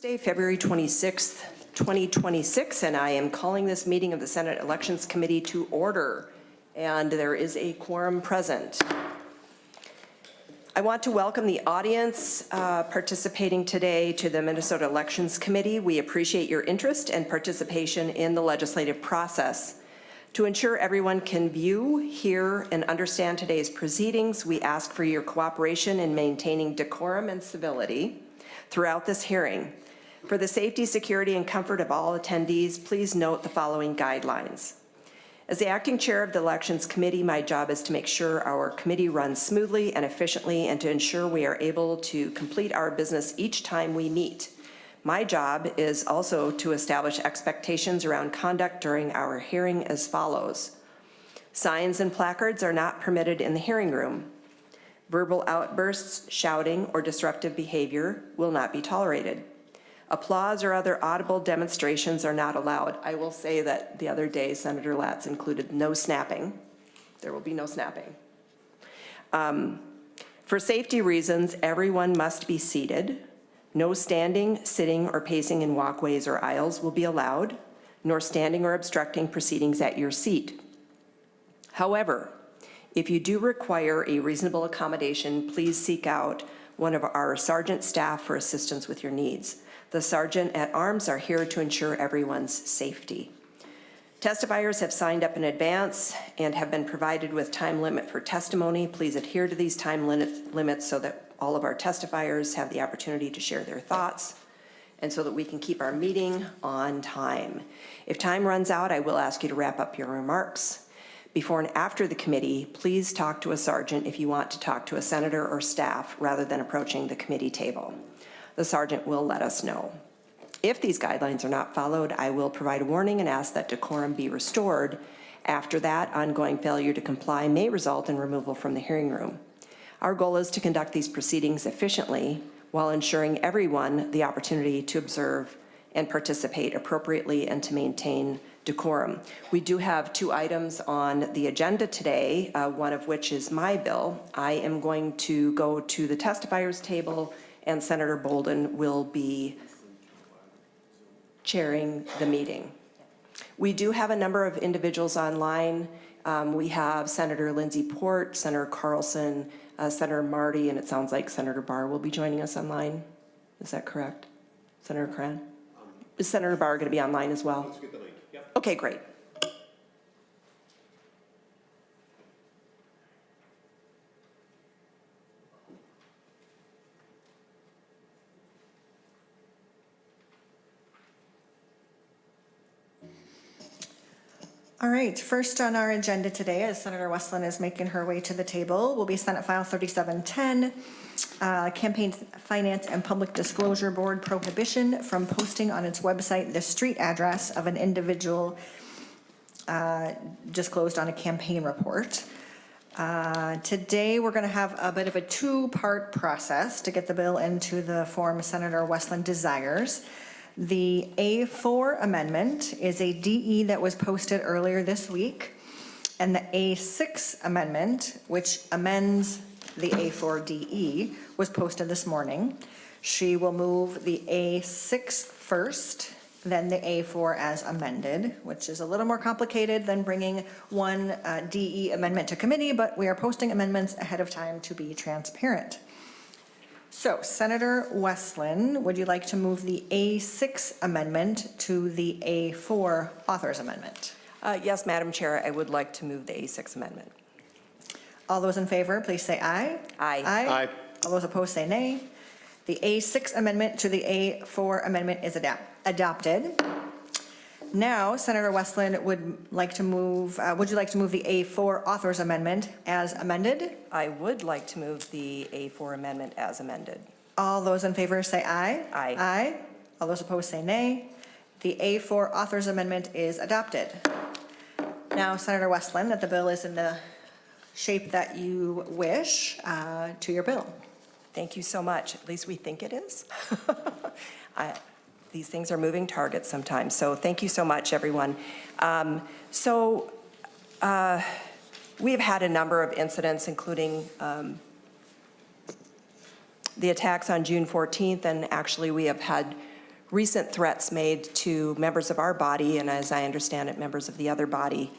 Thursday, February 26th, 2026, and I am calling this meeting of the Senate Elections Committee to order, and there is a quorum present. I want to welcome the audience participating today to the Minnesota Elections Committee. We appreciate your interest and participation in the legislative process. To ensure everyone can view, hear, and understand today's proceedings, we ask for your cooperation in maintaining decorum and civility throughout this hearing. For the safety, security, and comfort of all attendees, please note the following guidelines. As the acting chair of the Elections Committee, my job is to make sure our committee runs smoothly and efficiently and to ensure we are able to complete our business each time we meet. My job is also to establish expectations around conduct during our hearing as follows. Signs and placards are not permitted in the hearing room. Verbal outbursts, shouting, or disruptive behavior will not be tolerated. Applause or other audible demonstrations are not allowed. I will say that the other day, Senator Latz included no snapping. There will be no snapping. For safety reasons, everyone must be seated. No standing, sitting, or pacing in walkways or aisles will be allowed, nor standing or obstructing proceedings at your seat. However, if you do require a reasonable accommodation, please seek out one of our sergeant staff for assistance with your needs. The sergeant at arms are here to ensure everyone's safety. Testifiers have signed up in advance and have been provided with time limit for testimony. Please adhere to these time limits so that all of our testifiers have the opportunity to share their thoughts and so that we can keep our meeting on time. If time runs out, I will ask you to wrap up your remarks. Before and after the committee, please talk to a sergeant if you want to talk to a senator or staff rather than approaching the committee table. The sergeant will let us know. If these guidelines are not followed, I will provide a warning and ask that decorum be restored. After that, ongoing failure to comply may result in removal from the hearing room. Our goal is to conduct these proceedings efficiently while ensuring everyone the opportunity to observe and participate appropriately and to maintain decorum. We do have two items on the agenda today, one of which is my bill. I am going to go to the testifiers table and Senator Bolden will be chairing the meeting. We do have a number of individuals online. We have Senator Lindsay Port, Senator Carlson, Senator Marty, and it sounds like Senator Barr will be joining us online. Is that correct? Senator Cran? Is Senator Barr going to be online as well? Let's get the link. Yep. Okay, great. All right, first on our agenda today, as Senator Westlin is making her way to the table, will be Senate File 3710, Campaign Finance and Public Disclosure Board prohibition from posting on its website the street address of an individual disclosed on a campaign report. Today, we're going to have a bit of a two-part process to get the bill into the form Senator Westlin desires. The A4 amendment is a DE that was posted earlier this week, and the A6 amendment, which amends the A4 DE, was posted this morning. She will move the A6 first, then the A4 as amended, which is a little more complicated than bringing one DE amendment to committee, but we are posting amendments ahead of time to be transparent. So, Senator Westlin, would you like to move the A6 amendment to the A4 author's amendment? Yes, Madam Chair, I would like to move the A6 amendment. All those in favor, please say aye. Aye. Aye. All those opposed say nay. The A6 amendment to the A4 amendment is adopted. Now, Senator Westlin would like to move, would you like to move the A4 author's amendment as amended? I would like to move the A4 amendment as amended. All those in favor say aye. Aye. Aye. All those opposed say nay. The A4 author's amendment is adopted. Now, Senator Westlin, that the bill is in the shape that you wish, to your bill. Thank you so much. At least we think it is. These things are moving targets sometimes. So thank you so much, everyone. We've had a number of incidents, including the attacks on June 14th, and actually we have had recent threats made to members of our body, and as I understand it, members of the other body.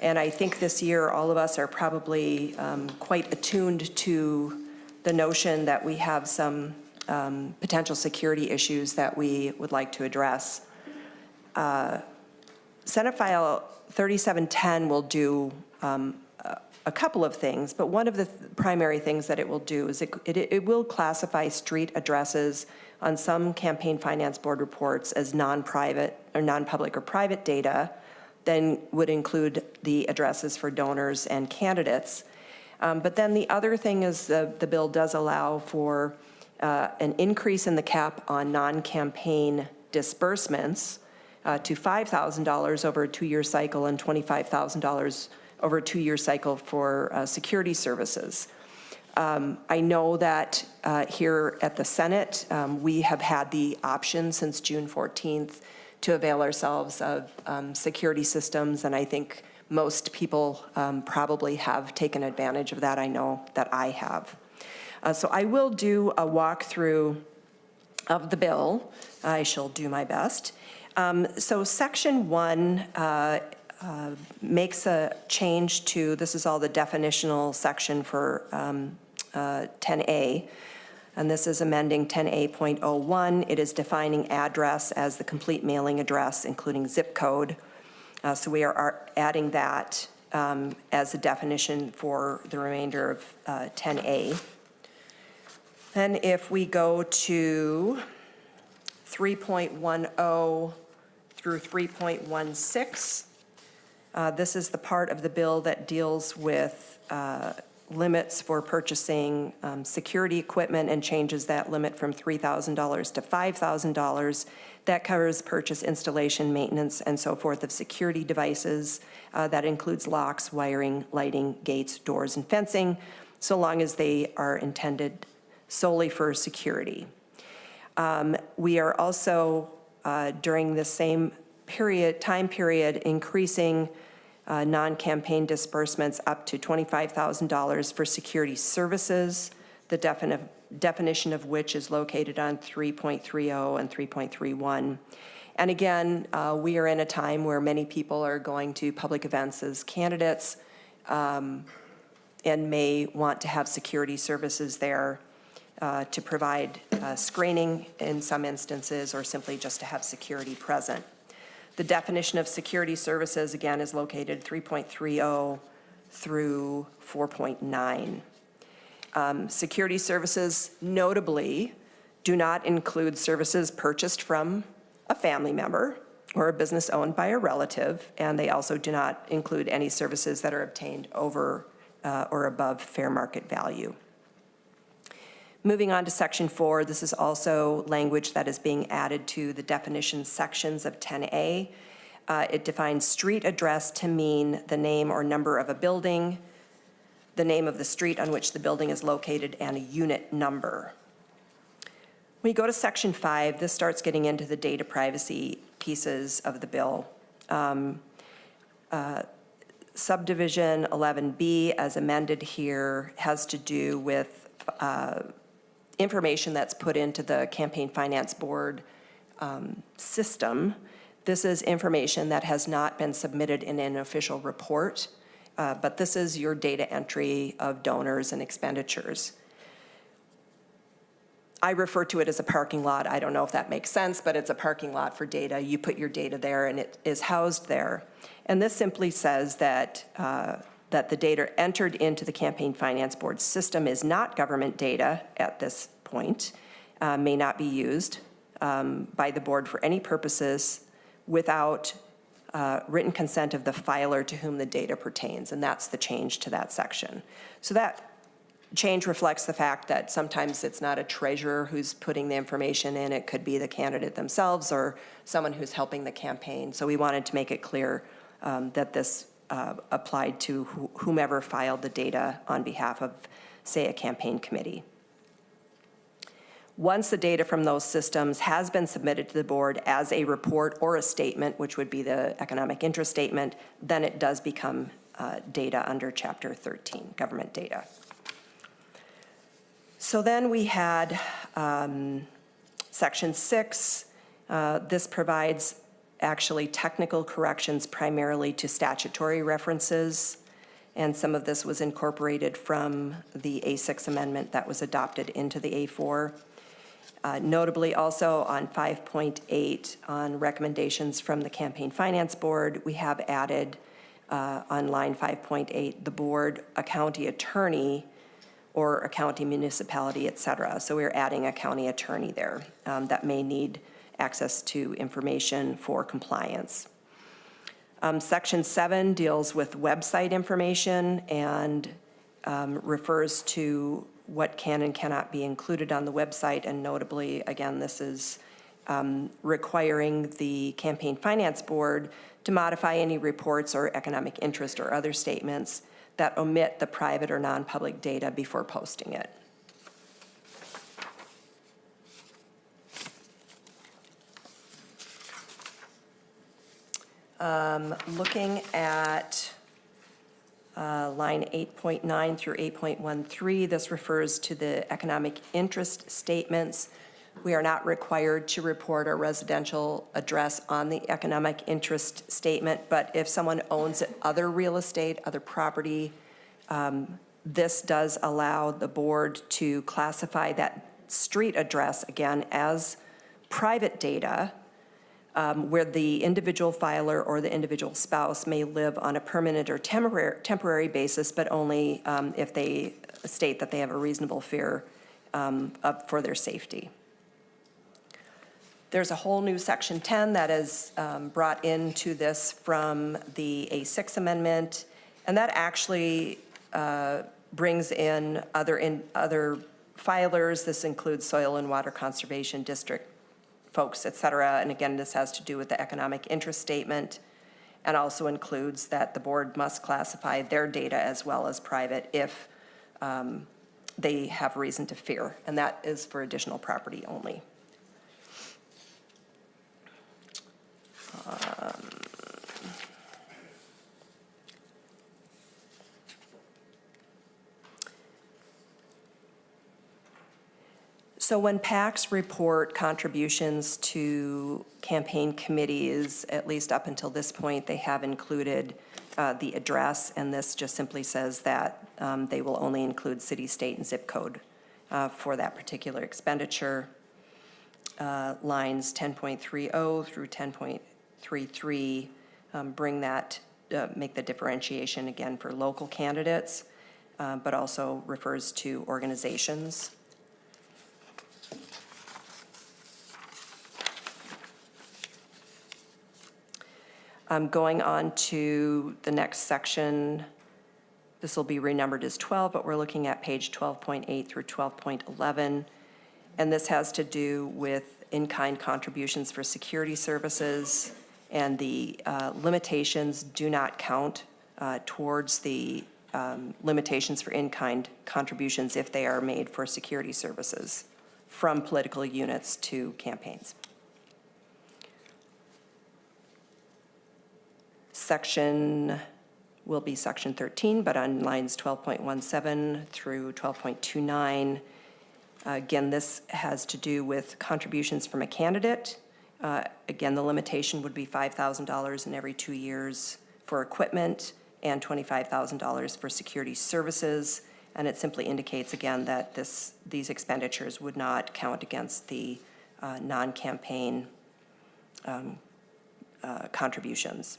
And I think this year, all of us are probably quite attuned to the notion that we have some potential security issues that we would like to address. Senate File 3710 will do a couple of things, but one of the primary things that it will do is it will classify street addresses on some campaign finance board reports as non-private or non-public or private data, then would include the addresses for donors and candidates. But then the other thing is the bill does allow for an increase in the cap on non-campaign disbursements to $5,000 over a 2-year cycle and $25,000 over a 2-year cycle for security services. I know that here at the Senate, we have had the option since June 14th to avail ourselves of security systems, and I think most people probably have taken advantage of that. I know that I have. So I will do a walkthrough of the bill. I shall do my best. So Section 1 makes a change to, this is all the definitional section for 10A, and this is amending 10A.01. It is defining address as the complete mailing address, including zip code. So we are adding that as a definition for the remainder of 10A. Then if we go to 3.10 through 3.16, this is the part of the bill that deals with limits for purchasing security equipment and changes that limit from $3,000 to $5,000. That covers purchase, installation, maintenance, and so forth of security devices. That includes locks, wiring, lighting, gates, doors, and fencing, so long as they are intended solely for security. We are also, during the same time period, increasing non-campaign disbursements up to $25,000 for security services, the definition of which is located on 3.30 and 3.31. And again, we are in a time where many people are going to public events as candidates and may want to have security services there to provide screening in some instances, or simply just to have security present. The definition of security services, again, is located 3.30 through 4.9. Security services, notably, do not include services purchased from a family member or a business owned by a relative, and they also do not include any services that are obtained over or above fair market value. Moving on to Section 4, this is also language that is being added to the definition sections of 10A. It defines street address to mean the name or number of a building, the name of the street on which the building is located, and a unit number. When you go to Section 5, this starts getting into the data privacy pieces of the bill. Subdivision 11B, as amended here, has to do with information that's put into the Campaign Finance Board system. This is information that has not been submitted in an official report, but this is your data entry of donors and expenditures. I refer to it as a parking lot. I don't know if that makes sense, but it's a parking lot for data. You put your data there and it is housed there. And this simply says that that the data entered into the Campaign Finance Board system is not government data at this point, may not be used by the board for any purposes without written consent of the filer to whom the data pertains, and that's the change to that section. So that change reflects the fact that sometimes it's not a treasurer who's putting the information in, it could be the candidate themselves or someone who's helping the campaign. So we wanted to make it clear that this applied to whomever filed the data on behalf of, say, a campaign committee. Once the data from those systems has been submitted to the board as a report or a statement, which would be the economic interest statement, then it does become data under Chapter 13, government data. So then we had Section 6 This provides actually technical corrections primarily to statutory references, and some of this was incorporated from the A6 amendment that was adopted into the A4. Notably also on 5.8, on recommendations from the Campaign Finance Board, we have added on line 5.8, the board, a county attorney, or a county municipality, et cetera. So we're adding a county attorney there that may need access to information for compliance. Section 7 deals with website information and refers to what can and cannot be included on the website, and notably, again, this is requiring the Campaign Finance Board to modify any reports or economic interest or other statements that omit the private or non-public data before posting it. Looking at line 8.9 through 8.13, this refers to the economic interest statements. We are not required to report a residential address on the economic interest statement, but if someone owns other real estate, other property, this does allow the board to classify that street address, again, as private data, where the individual filer or the individual spouse may live on a permanent or temporary basis, but only if they state that they have a reasonable fear for their safety. There's a whole new Section 10 that is brought into this from the A6 amendment, and that actually brings in other filers. This includes soil and water conservation district folks, et cetera. And again, this has to do with the economic interest statement, and also includes that the board must classify their data as well as private if they have reason to fear, and that is for additional property only. So when PACs report contributions to campaign committees, at least up until this point, they have included the address, and this just simply says that they will only include city, state, and zip code for that particular expenditure. Lines 10.30 through 10.33 bring that, make the differentiation again for local candidates, but also refers to organizations. Going on to the next section, this will be renumbered as 12, but we're looking at page 12.8 through 12.11. And this has to do with in-kind contributions for security services, and the limitations do not count towards the limitations for in-kind contributions if they are made for security services from political units to campaigns. Section will be section 13, but on lines 12.17 through 12.29, again, this has to do with contributions from a candidate. Again, the limitation would be $5,000 in every 2 years for equipment and $25,000 for security services. And it simply indicates, again, that these expenditures would not count against the non-campaign contributions.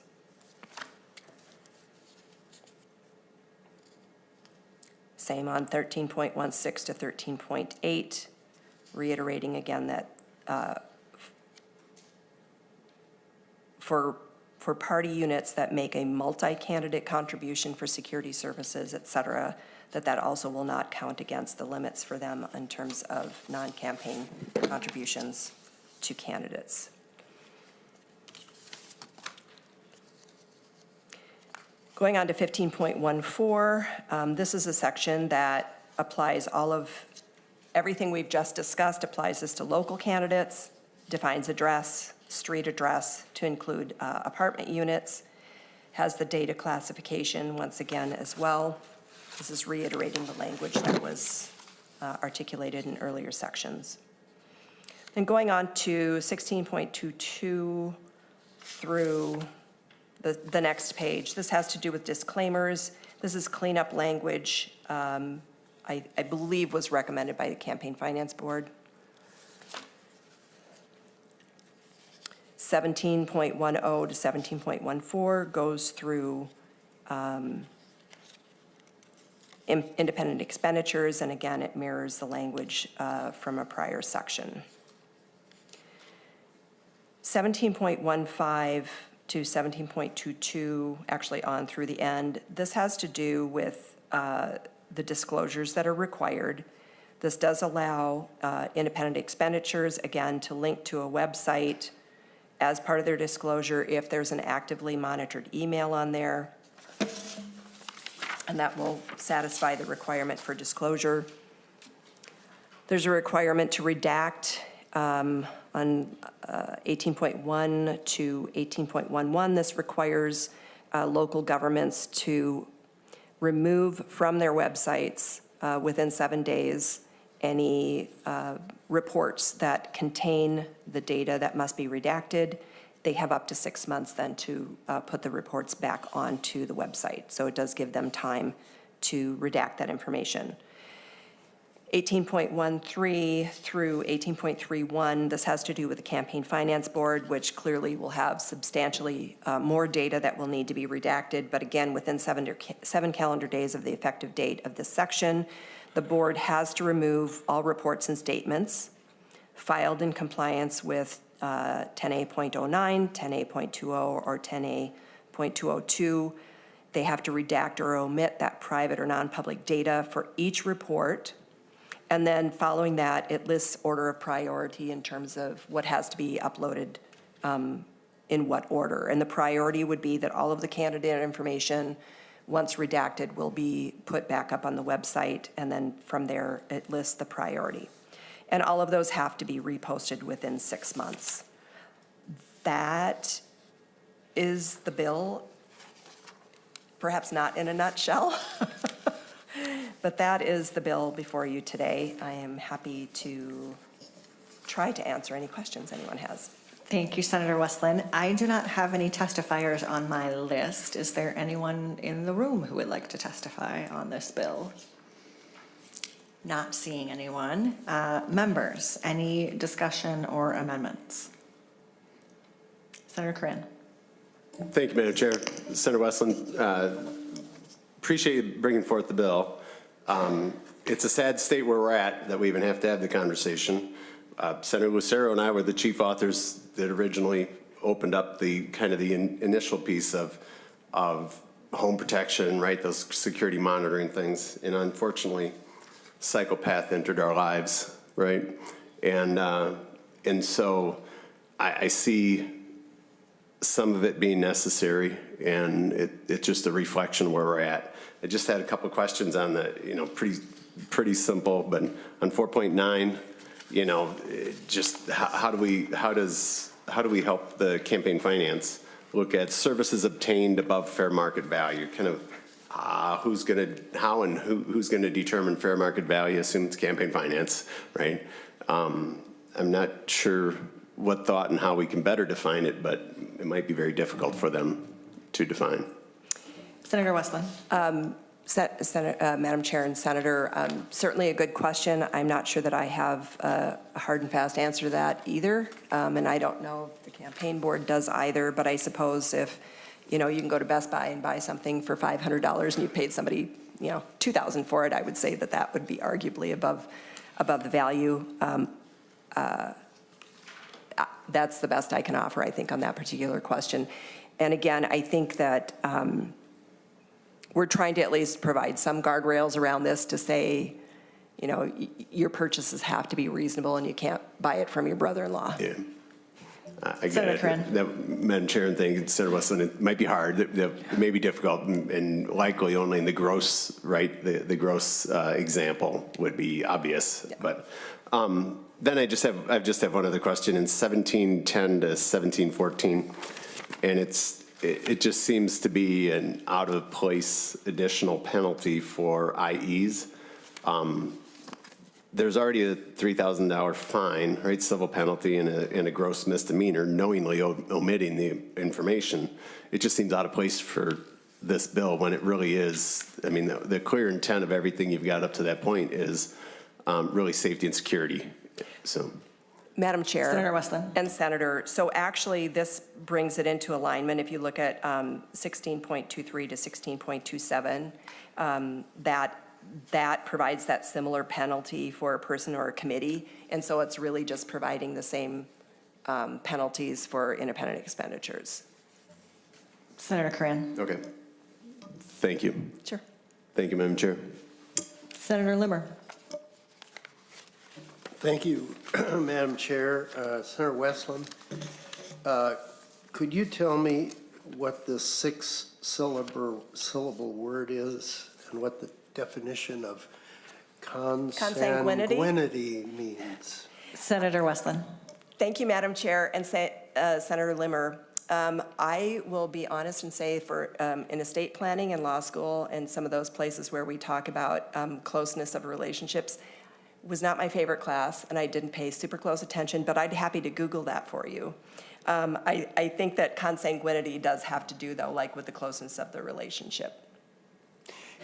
Same on 13.16 to 13.8, reiterating again that for party units that make a multi-candidate contribution for security services, et cetera, that also will not count against the limits for them in terms of non-campaign contributions to candidates. Going on to 15.14, this is a section that applies everything we've just discussed, applies this to local candidates, defines address, street address to include apartment units, has the data classification once again as well. This is reiterating the language that was articulated in earlier sections. And going on to 16.22 through the next page, this has to do with disclaimers. This is cleanup language, I believe was recommended by the Campaign Finance Board. 17.10 to 17.14 goes through independent expenditures, and again, it mirrors the language from a prior section. 17.15 to 17.22, actually on through the end, this has to do with the disclosures that are required. This does allow independent expenditures, again, to link to a website as part of their disclosure if there's an actively monitored email on there. And that will satisfy the requirement for disclosure. There's a requirement to redact on 18.1 to 18.11. This requires local governments to remove from their websites within 7 days any reports that contain the data that must be redacted. They have up to 6 months then to put the reports back onto the website. So it does give them time to redact that information. 18.13 through 18.31, this has to do with the Campaign Finance Board, which clearly will have substantially more data that will need to be redacted. But again, within 7 calendar days of the effective date of this section, the board has to remove all reports and statements filed in compliance with 10A.09, 10A.20, or 10A.202. They have to redact or omit that private or non-public data for each report. And then following that, it lists order of priority in terms of what has to be uploaded in what order. And the priority would be that all of the candidate information, once redacted, will be put back up on the website, and then from there, it lists the priority. And all of those have to be reposted within 6 months. That is the bill, perhaps not in a nutshell, but that is the bill before you today. I am happy to try to answer any questions anyone has. Thank you, Senator Westlin. I do not have any testifiers on my list. Is there anyone in the room who would like to testify on this bill? Not seeing anyone. Members, any discussion or amendments? Senator Corinne. Thank you, Madam Chair. Senator Westlin, appreciate you bringing forth the bill. It's a sad state where we're at that we even have to have the conversation. Senator Lucero and I were the chief authors that originally opened up the initial piece of home protection, right? Those security monitoring things, and unfortunately, psychopath entered our lives, right? And so I see some of it being necessary, and it's just a reflection of where we're at. I just had a couple of questions on the, pretty simple, but on 4.9, just how do we help the campaign finance look at services obtained above fair market value? Who's going to determine fair market value? Assume it's campaign finance, right? I'm not sure what thought and how we can better define it, but it might be very difficult for them to define. Senator Westlin. Madam Chair and Senator, certainly a good question. I'm not sure that I have a hard and fast answer to that either, and I don't know if the campaign board does either, but I suppose if, you can go to Best Buy and buy something for $500 and you paid somebody, $2,000 for it, I would say that would be arguably above the value. That's the best I can offer, I think, on that particular question. And again, I think that we're trying to at least provide some guardrails around this to say, your purchases have to be reasonable and you can't buy it from your brother-in-law. Yeah. I get Senator it. Madam Chair, and thank you, Senator Westlin, it might be hard. It may be difficult and likely only in the gross, right? The gross example would be obvious. Yeah. But then I just have one other question in 1710 to 1714, and it just seems to be an out of place additional penalty for IEs. there's already a $3,000 fine, right, civil penalty and a gross misdemeanor, knowingly omitting the information. It just seems out of place for this bill when it really is. I mean, the clear intent of everything you've got up to that point is really safety and security. So, Madam Chair. Senator Westlin. And Senator, so actually this brings it into alignment. If you look at 16.23 to 16.27, that provides that similar penalty for a person or a committee. And so it's really just providing the same penalties for independent expenditures. Senator Coran. okay. Thank you. Sure. Thank you, Madam Chair. Senator Limmer. Thank you, Madam Chair. Senator Westlin, could you tell me what the six-syllable word is and what the definition of consanguinity means? Senator Westlin. Thank you, Madam Chair, and Senator Limmer. I will be honest and say for in estate planning and law school and some of those places where we talk about closeness of relationships was not my favorite class, and I didn't pay super close attention, but I'd be happy to Google that for you. I think that consanguinity does have to do, though, like with the closeness of the relationship.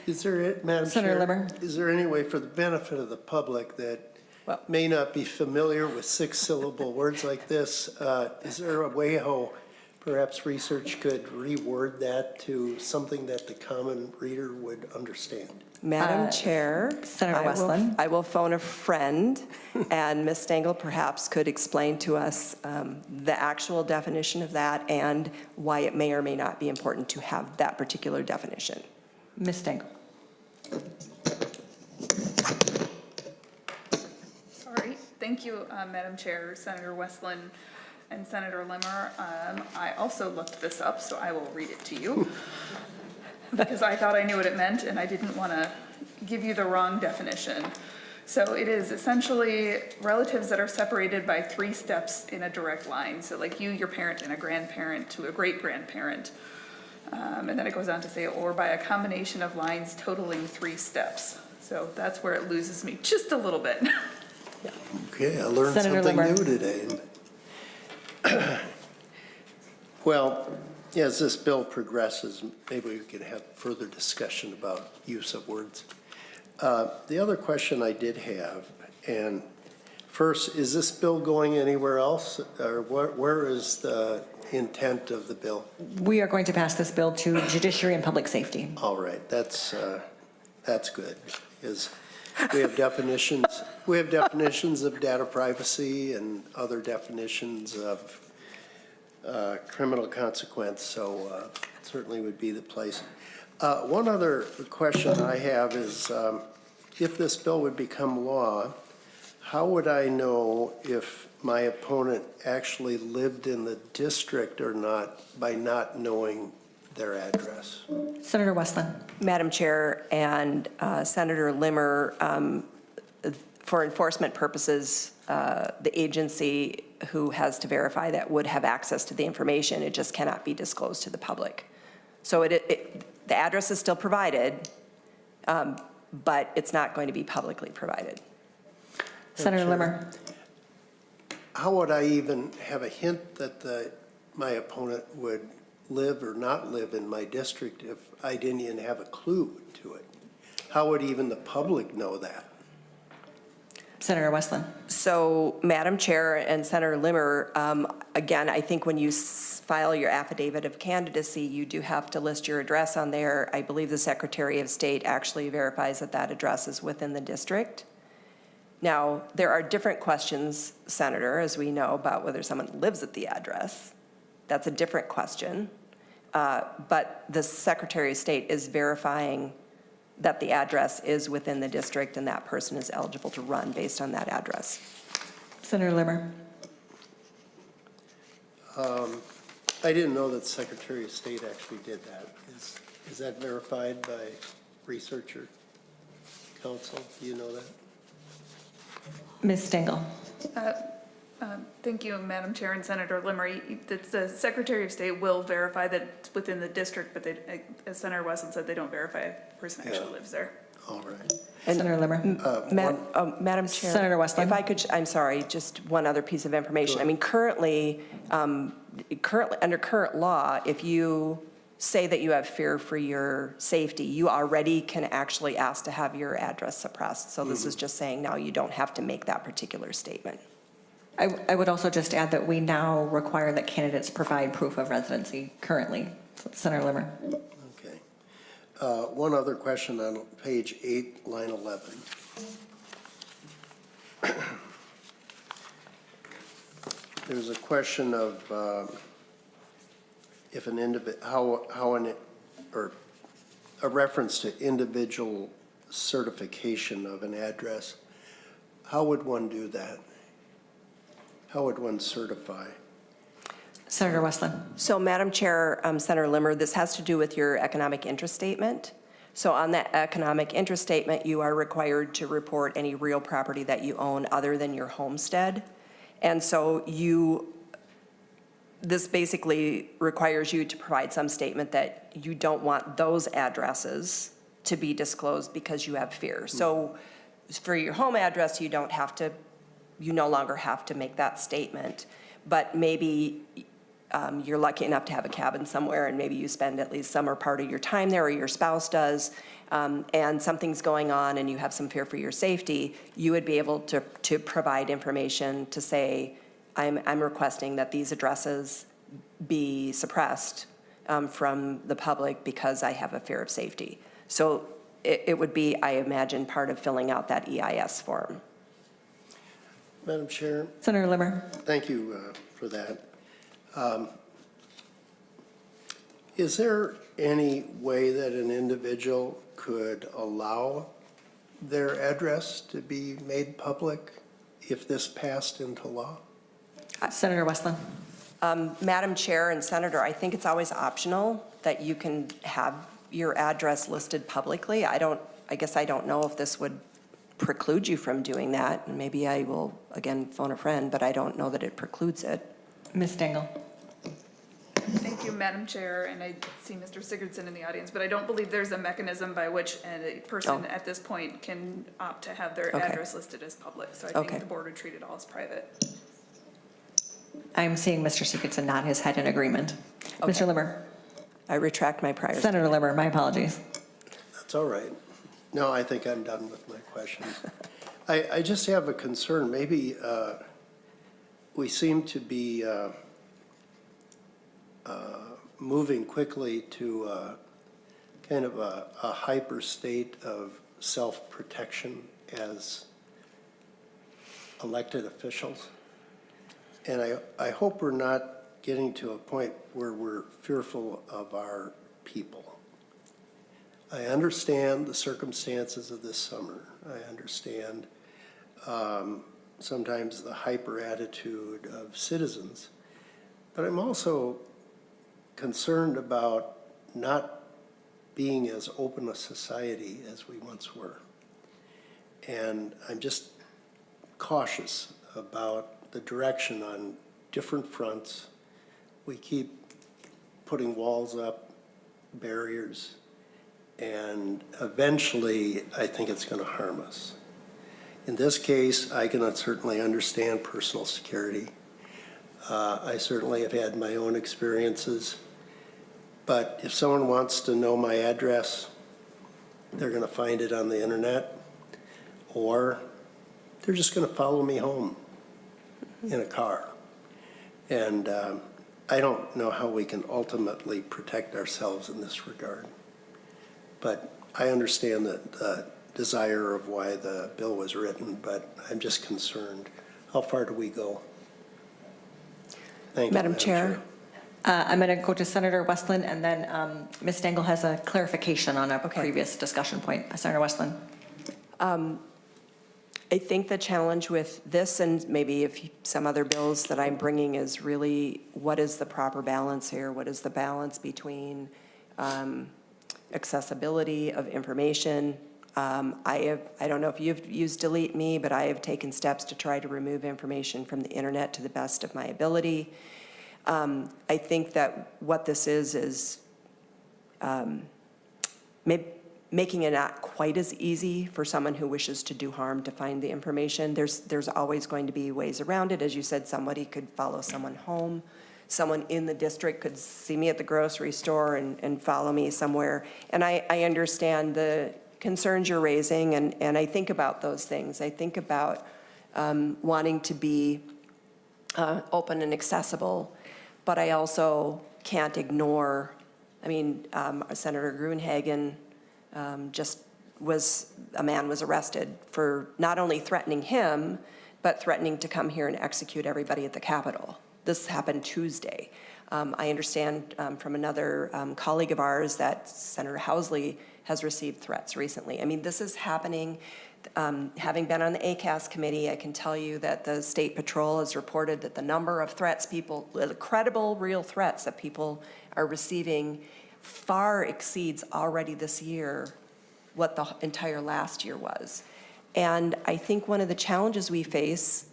Is there, Madam Senator Chair, Limmer. is there any way for the benefit of the public that may not be familiar with six-syllable words like this, is there a way how perhaps research could reword that to something that the common reader would understand? Madam Chair, Senator Westlin. I will phone a friend, and Ms. Stengel perhaps could explain to us the actual definition of that and why it may or may not be important to have that particular definition. Ms. Stengel. All right, thank you, Madam Chair, Senator Westlin, and Senator Limmer. I also looked this up, so I will read it to you because I thought I knew what it meant and I didn't want to give you the wrong definition. So it is essentially relatives that are separated by 3 steps in a direct line. So like you, your parent, and a grandparent to a great-grandparent. And then it goes on to say, or by a combination of lines totaling 3 steps. So that's where it loses me just a little bit. Okay, I learned Senator something Limmer. new today. Well, as this bill progresses, maybe we could have further discussion about use of words. The other question I did have, and first, is this bill going anywhere else? Or where is the intent of the bill? We are going to pass this bill to Judiciary and Public Safety. All right, that's good, because we have definitions of data privacy and other definitions of criminal consequence, so certainly would be the place. One other question I have is, if this bill would become law, how would I know if my opponent actually lived in the district or not by not knowing their address? Senator Westlin. Madam Chair and Senator Limmer, for enforcement purposes, the agency who has to verify that would have access to the information. It just cannot be disclosed to the public. So the address is still provided, but it's not going to be publicly provided. Senator Sure. Limmer. How would I even have a hint that my opponent would live or not live in my district if I didn't even have a clue to it? How would even the public know that? Senator Westlin. So, Madam Chair and Senator Limmer, again, I think when you file your affidavit of candidacy, you do have to list your address on there. I believe the Secretary of State actually verifies that that address is within the district. Now, there are different questions, Senator, as we know, about whether someone lives at the address. That's a different question. But the Secretary of State is verifying that the address is within the district and that person is eligible to run based on that address. Senator Limmer. I didn't know that the Secretary of State actually did that. Is that verified by researcher counsel? Do you know that? Ms. Stengel. Thank you, Madam Chair and Senator Limmer. The Secretary of State will verify that it's within the district, but they, as Senator Westlin said, they don't verify a person actually lives there. All right. Senator Limmer. Madam Chair. Senator Westlin. If I could, I'm sorry, just one other piece of information. I mean, currently, under current law, if you say that you have fear for your safety, you already can actually ask to have your address suppressed. So this is just saying now you don't have to make that particular statement. I would also just add that we now require that candidates provide proof of residency currently. Senator Limmer. Okay. One other question on page 8, line 11. There's a question of if an or a reference to individual certification of an address. How would one do that? How would one certify? Senator Westlin. So Madam Chair, Senator Limmer, this has to do with your economic interest statement. So on that economic interest statement, you are required to report any real property that you own other than your homestead. And so this basically requires you to provide some statement that you don't want those addresses to be disclosed because you have fear. So for your home address, you no longer have to make that statement, but maybe you're lucky enough to have a cabin somewhere and maybe you spend at least some or part of your time there, or your spouse does, and something's going on and you have some fear for your safety, you would be able to provide information to say, I'm requesting that these addresses be suppressed from the public because I have a fear of safety. So it would be, I imagine, part of filling out that EIS form. Madam Chair, Senator Limmer. thank you for that. Is there any way that an individual could allow their address to be made public if this passed into law? Senator Westlin. Madam Chair and Senator, I think it's always optional that you can have your address listed publicly. I guess I don't know if this would preclude you from doing that. And maybe I will, again, phone a friend, but I don't know that it precludes it. Ms. Dangle. Thank you, Madam Chair, and I see Mr. Sigurdson in the audience, but I don't believe there's a mechanism by which a person at this point can opt to have their Okay. address listed as public. So I think Okay. the board would treat it all as private. I'm seeing Mr. Sigurdson nod his head in agreement. Okay. Mr. Limmer. I retract my prior Senator Limmer, my apologies. That's all right. No, I think I'm done with my questions. I just have a concern. Maybe we seem to be moving quickly to kind of a hyper state of self-protection as elected officials. And I hope we're not getting to a point where we're fearful of our people. I understand the circumstances of this summer. I understand sometimes the hyper attitude of citizens. But I'm also concerned about not being as open a society as we once were. And I'm just cautious about the direction on different fronts. We keep putting walls up, barriers, and eventually I think it's going to harm us. In this case, I can certainly understand personal security. I certainly have had my own experiences. But if someone wants to know my address, they're going to find it on the internet, or they're just going to follow me home in a car. And I don't know how we can ultimately protect ourselves in this regard. But I understand the desire of why the bill was written, but I'm just concerned. How far do we go? Thank you, Madam Chair. I'm going to go to Senator Westlin, and then Ms. Dangle has a clarification on a previous discussion point. Senator Westlin. I think the challenge with this, and maybe if some other bills that I'm bringing, is really what is the proper balance here? What is the balance between accessibility of information? I don't know if you've used Delete Me, but I have taken steps to try to remove information from the internet to the best of my ability. I think that what this is making it not quite as easy for someone who wishes to do harm to find the information. There's always going to be ways around it. As you said, somebody could follow someone home. Someone in the district could see me at the grocery store and follow me somewhere. And I understand the concerns you're raising, and I think about those things. I think about wanting to be open and accessible, but I also can't ignore, Senator Gruenhagen a man was arrested for not only threatening him, but threatening to come here and execute everybody at the Capitol. This happened Tuesday. I understand from another colleague of ours that Senator Housley has received threats recently. I mean, this is happening. Having been on the ACAS committee, I can tell you that the State Patrol has reported that the number of threats credible, real threats that people are receiving far exceeds already this year what the entire last year was. And I think one of the challenges we face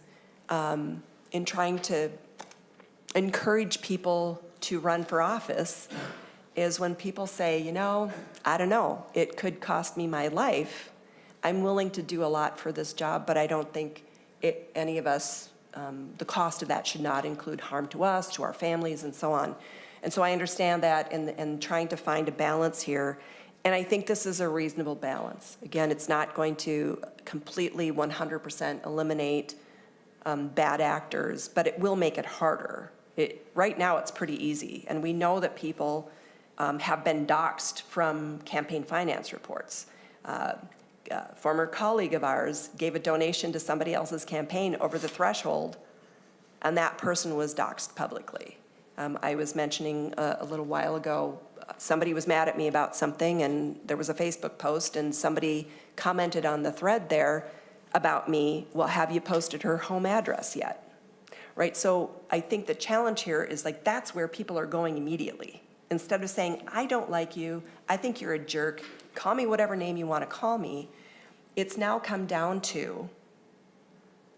in trying to encourage people to run for office is when people say, I don't know, it could cost me my life. I'm willing to do a lot for this job, but I don't think any of us, the cost of that should not include harm to us, to our families, and so on. And so I understand that and trying to find a balance here. And I think this is a reasonable balance. Again, it's not going to completely 100% eliminate bad actors, but it will make it harder. Right now, it's pretty easy. And we know that people have been doxxed from campaign finance reports. A former colleague of ours gave a donation to somebody else's campaign over the threshold, and that person was doxxed publicly. I was mentioning a little while ago, somebody was mad at me about something, and there was a Facebook post, and somebody commented on the thread there about me, well, have you posted her home address yet? Right, so I think the challenge here is that's where people are going immediately. Instead of saying, I don't like you, I think you're a jerk, call me whatever name you want to call me, it's now come down to,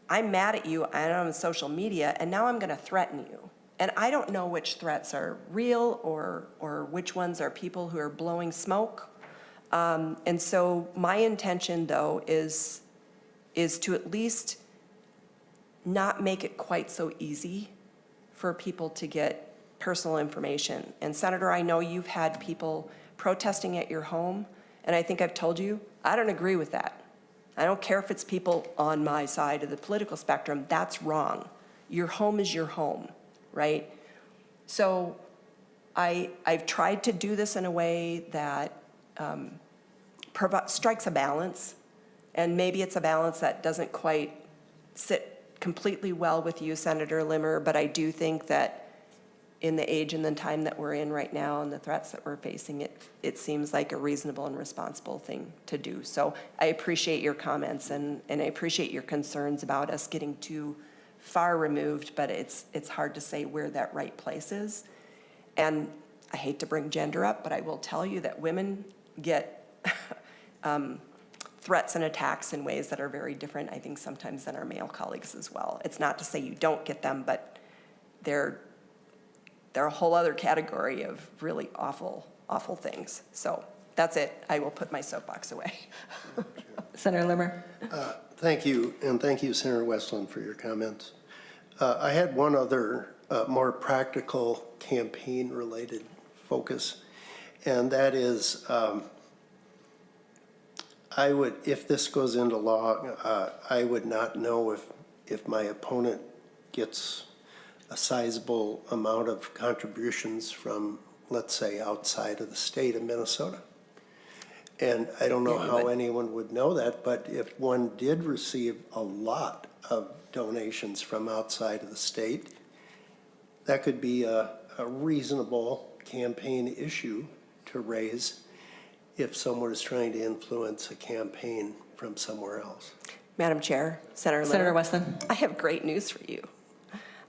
I'm mad at you, I'm on social media, and now I'm going to threaten you. And I don't know which threats are real or which ones are people who are blowing smoke. And so my intention, though, is to at least not make it quite so easy for people to get personal information. And Senator, I know you've had people protesting at your home, and I think I've told you, I don't agree with that. I don't care if it's people on my side of the political spectrum, that's wrong. Your home is your home, right? So I've tried to do this in a way that strikes a balance, and maybe it's a balance that doesn't quite sit completely well with you, Senator Limmer, but I do think that in the age and the time that we're in right now and the threats that we're facing, it seems like a reasonable and responsible thing to do. So I appreciate your comments and I appreciate your concerns about us getting too far removed, but it's hard to say where that right place is. And I hate to bring gender up, but I will tell you that women get threats and attacks in ways that are very different, I think, sometimes than our male colleagues as well. It's not to say you don't get them, but they're a whole other category of really awful, awful things. So that's it. I will put my soapbox away. Senator Limmer. Thank you, and thank you, Senator Westlin, for your comments. I had one other more practical campaign-related focus, and that is I would, if this goes into law, I would not know if my opponent gets a sizable amount of contributions from, let's say, outside of the state of Minnesota. And I don't know how anyone would know that, but if one did receive a lot of donations from outside of the state, that could be a reasonable campaign issue to raise if someone is trying to influence a campaign from somewhere else. Madam Chair, Senator Limmer. Senator Westlin. I have great news for you.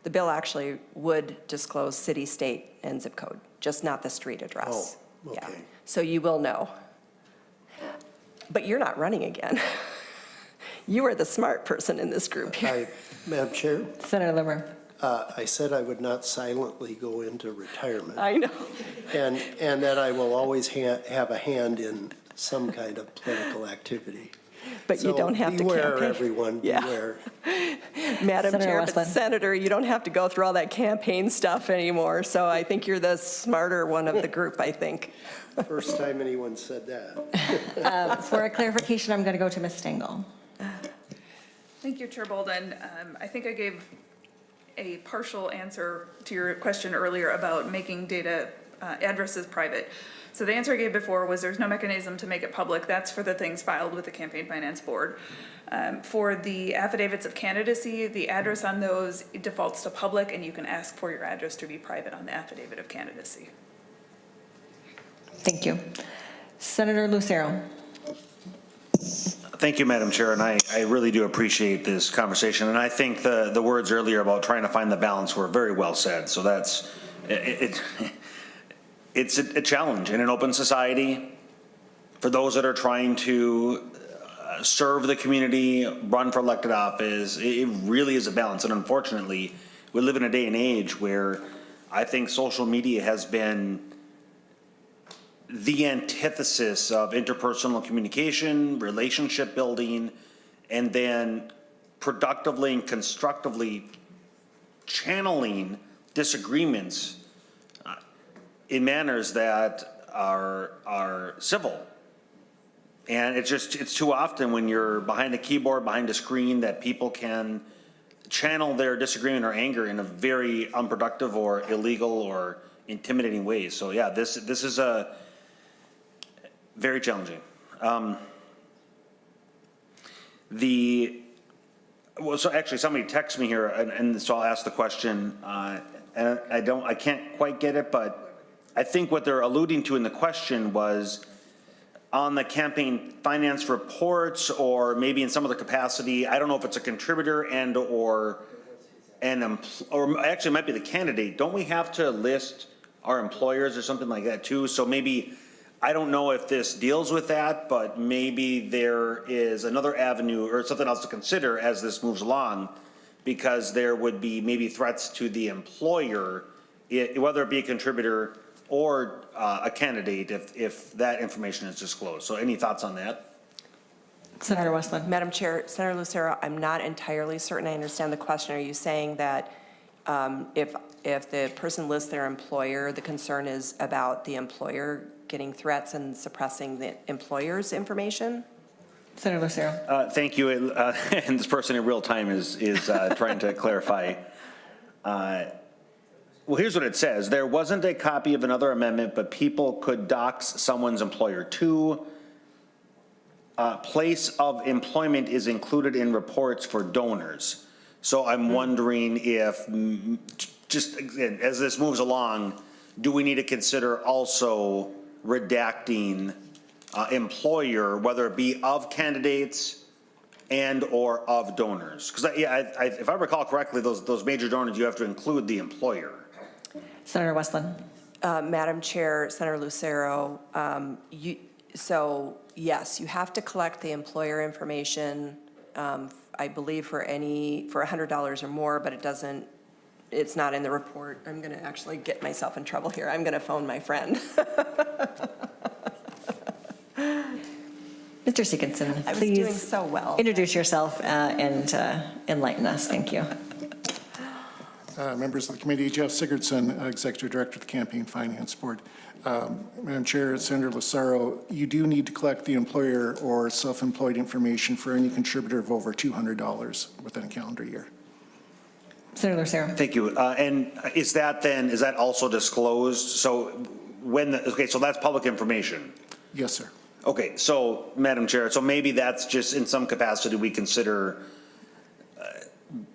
The bill actually would disclose city, state, and zip code, just not the street address. Oh, okay. Yeah. So you will know. But you're not running again. You are the smart person in this group here. Madam Chair, Senator Limmer. I said I would not silently go into retirement, I know. and that I will always have a hand in some kind of political activity. But you don't have to Beware, campaign. everyone, Yeah. beware. Madam Senator Chair, Westlin. but Senator, you don't have to go through all that campaign stuff anymore. So I think you're the smarter one of the group, I think. First time anyone said that. For a clarification, I'm going to go to Ms. Stengel. Thank you, Chair Bolden. I think I gave a partial answer to your question earlier about making data addresses private. So the answer I gave before was there's no mechanism to make it public. That's for the things filed with the Campaign Finance Board. For the affidavits of candidacy, the address on those defaults to public, and you can ask for your address to be private on the affidavit of candidacy. Thank you. Senator Lucero. Thank you, Madam Chair, and I really do appreciate this conversation. And I think the words earlier about trying to find the balance were very well said. So that's, it's a challenge in an open society for those that are trying to serve the community, run for elected office. It really is a balance. And unfortunately, we live in a day and age where I think social media has been the antithesis of interpersonal communication, relationship building, and then productively and constructively channeling disagreements in manners that are civil. And it's too often when you're behind a keyboard, behind a screen, that people can channel their disagreement or anger in a very unproductive or illegal or intimidating ways. So yeah, this is a very challenging. So actually somebody texted me here and so I'll ask the question, and I can't quite get it, but I think what they're alluding to in the question was on the campaign finance reports, or maybe in some other capacity. I don't know if it's a contributor and or actually it might be the candidate. Don't we have to list our employers or something like that too? So maybe, I don't know if this deals with that, but maybe there is another avenue or something else to consider as this moves along, because there would be maybe threats to the employer, whether it be a contributor or a candidate, if that information is disclosed. So any thoughts on that? Senator Westlin. Madam Chair, Senator Lucero, I'm not entirely certain I understand the question. Are you saying that if the person lists their employer, the concern is about the employer getting threats and suppressing the employer's information? Senator Lucero. Thank you. And this person in real time is trying to clarify. Well, here's what it says. There wasn't a copy of another amendment, but people could dox someone's employer too. Place of employment is included in reports for donors. So I'm wondering if, just again, as this moves along, do we need to consider also redacting employer, whether it be of candidates and or of donors? Because if I recall correctly, those major donors, you have to include the employer. Senator Westlin. Madam Chair, Senator Lucero, so yes, you have to collect the employer information, I believe for $100 or more, but it's not in the report. I'm going to actually get myself in trouble here. I'm going to phone my friend. Mr. Sickinson, I was doing please so well. introduce yourself and enlighten us. Thank you. Members of the committee, Jeff Sigurdsson, Executive Director of the Campaign Finance Board. Madam Chair, Senator Lucero, you do need to collect the employer or self-employed information for any contributor of over $200 within a calendar year. Senator Lucero. Thank you. And is that also disclosed? So so that's public information. Yes, sir. Okay, so Madam Chair, so maybe that's just in some capacity we consider,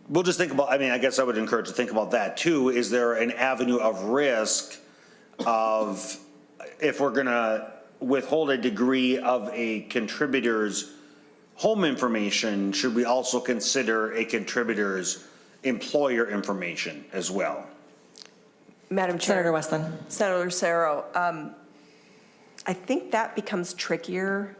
we'll just think about, I guess I would encourage to think about that too. Is there an avenue of risk of, if we're gonna withhold a degree of a contributor's home information, should we also consider a contributor's employer information as well? Madam Chair. Senator Westlin. Senator Lucero, I think that becomes trickier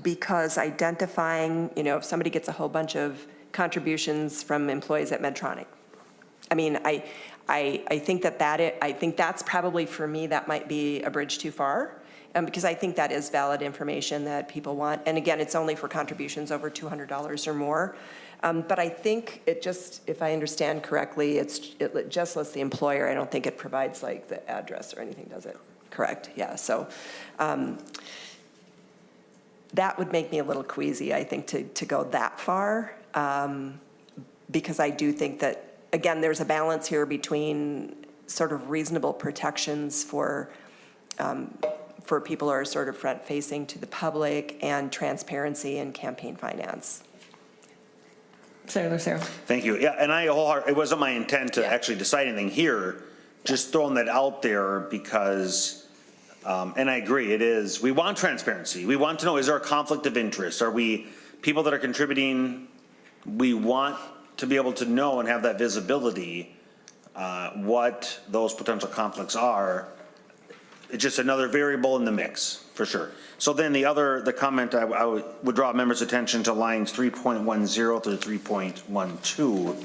because identifying, if somebody gets a whole bunch of contributions from employees at Medtronic. I think I think that's probably, for me, that might be a bridge too far. because I think that is valid information that people want. And again, it's only for contributions over $200 or more. But I think it just, if I understand correctly, it just lists the employer. I don't think it provides like the address or anything, does it? Correct, yeah. So that would make me a little queasy, I think, to go that far. Because I do think that, again, there's a balance here between sort of reasonable protections for people who are sort of front-facing to the public and transparency in campaign finance. Senator Lucero. Thank you. Yeah, and it wasn't my intent to actually decide anything here, just throwing that out there because, and I agree, it is, we want transparency. We want to know, is there a conflict of interest? Are we, people that are contributing, we want to be able to know and have that visibility, what those potential conflicts are. It's just another variable in the mix, for sure. So then the comment I would draw members' attention to lines 3.10 through 3.12.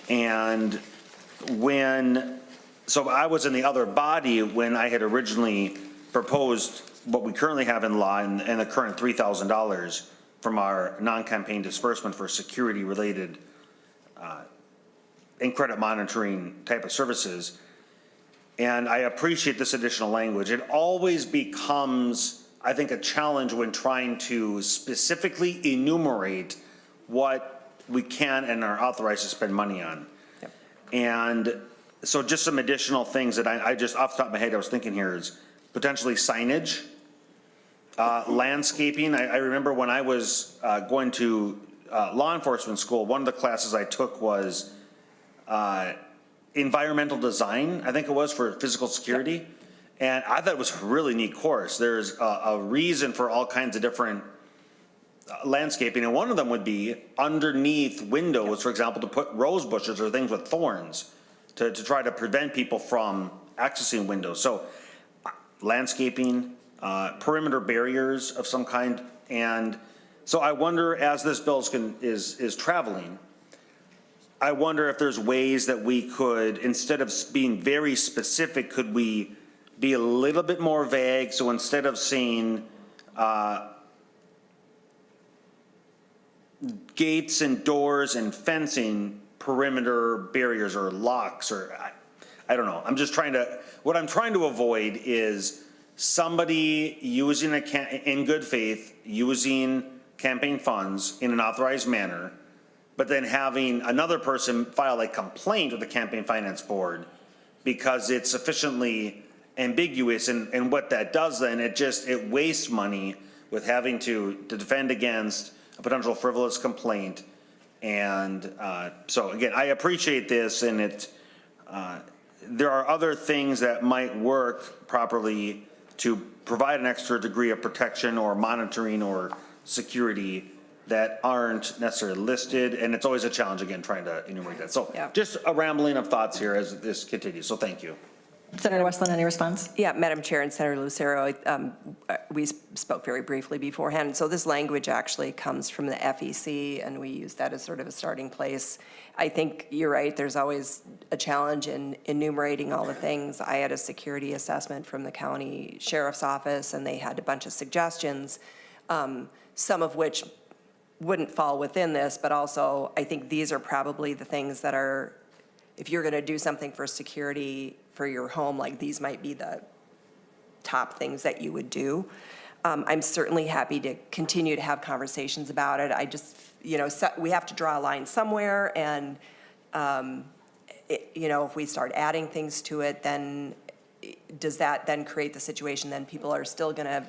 And so I was in the other body when I had originally proposed what we currently have in law and the current $3,000 from our non-campaign disbursement for security-related and credit monitoring type of services. And I appreciate this additional language. It always becomes, I think, a challenge when trying to specifically enumerate what we can and are authorized to spend money on. Yep. And so just some additional things that I just, off the top of my head, I was thinking here is potentially signage, landscaping. I remember when I was going to law enforcement school, one of the classes I took was environmental design, I think it was, for physical security. Yep. And I thought it was a really neat course. There's a reason for all kinds of different landscaping, and one of them would be underneath windows, for example, to put rose bushes or things with thorns to try to prevent people from accessing windows. So landscaping, perimeter barriers of some kind. And so I wonder, as this bill is traveling, I wonder if there's ways that we could, instead of being very specific, could we be a little bit more vague? So instead of saying gates and doors and fencing, perimeter barriers or locks, or I don't know. I'm just what I'm trying to avoid is somebody using in good faith, using campaign funds in an authorized manner, but then having another person file a complaint with the Campaign Finance Board because it's sufficiently ambiguous. And what that does then, it wastes money with having to defend against a potential frivolous complaint. And so again, I appreciate this, and there are other things that might work properly to provide an extra degree of protection or monitoring or security that aren't necessarily listed, and it's always a challenge, again, trying to enumerate that. So just a rambling of thoughts here as this continues, so thank you. Senator Westlin, any response? Yeah, Madam Chair and Senator Lucero, we spoke very briefly beforehand. So this language actually comes from the FEC, and we use that as sort of a starting place. I think you're right, there's always a challenge in enumerating all the things. I had a security assessment from the county sheriff's office, and they had a bunch of suggestions, some of which wouldn't fall within this, but also I think these are probably the things that are, if you're going to do something for security for your home, like these might be the top things that you would do. I'm certainly happy to continue to have conversations about it. I just, we have to draw a line somewhere, and, if we start adding things to it, then does that then create the situation then people are still going to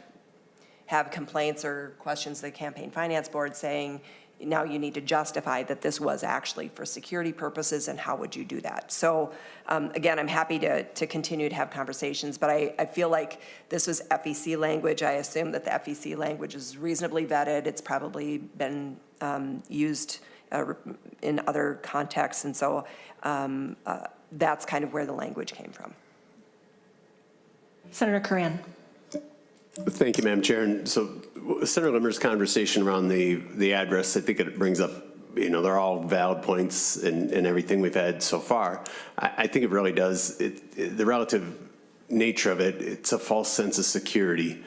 have complaints or questions to the Campaign Finance Board saying, now you need to justify that this was actually for security purposes, and how would you do that? So again, I'm happy to continue to have conversations, but I feel like this was FEC language. I assume that the FEC language is reasonably vetted. It's probably been used in other contexts, and so that's kind of where the language came from. Senator Curran. Thank you, Madam Chair. And so Senator Limmer's conversation around the address, I think it brings up, they're all valid points in everything we've had so far. I think it really does, the relative nature of it, it's a false sense of security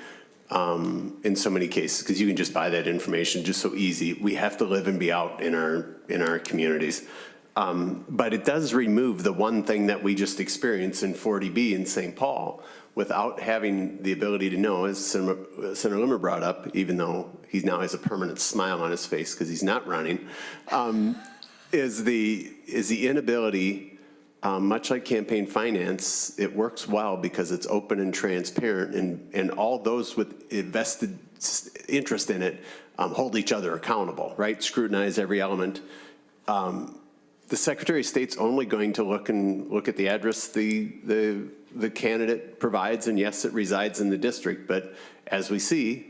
in so many cases, because you can just buy that information just so easy. We have to live and be out in our communities. But it does remove the one thing that we just experienced in 40B in St. Paul without having the ability to know, as Senator Limmer brought up, even though he now has a permanent smile on his face because he's not running, is the inability, much like campaign finance, it works well because it's open and transparent, and all those with invested interest in it hold each other accountable, right? Scrutinize every element. The Secretary of State's only going to look at the address the candidate provides, and yes, it resides in the district, but as we see,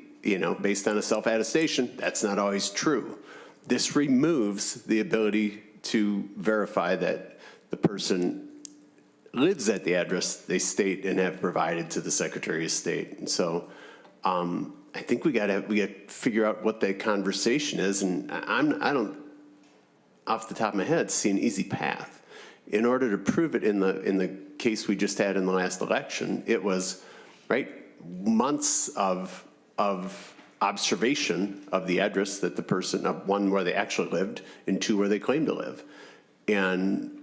based on a self-attestation, that's not always true. This removes the ability to verify that the person lives at the address they state and have provided to the Secretary of State. And so I think we got to figure out what that conversation is, and I don't, off the top of my head, see an easy path. In order to prove it in the case we just had in the last election, it was, right, months of observation of the address that the person, one, where they actually lived, and two, where they claimed to live. And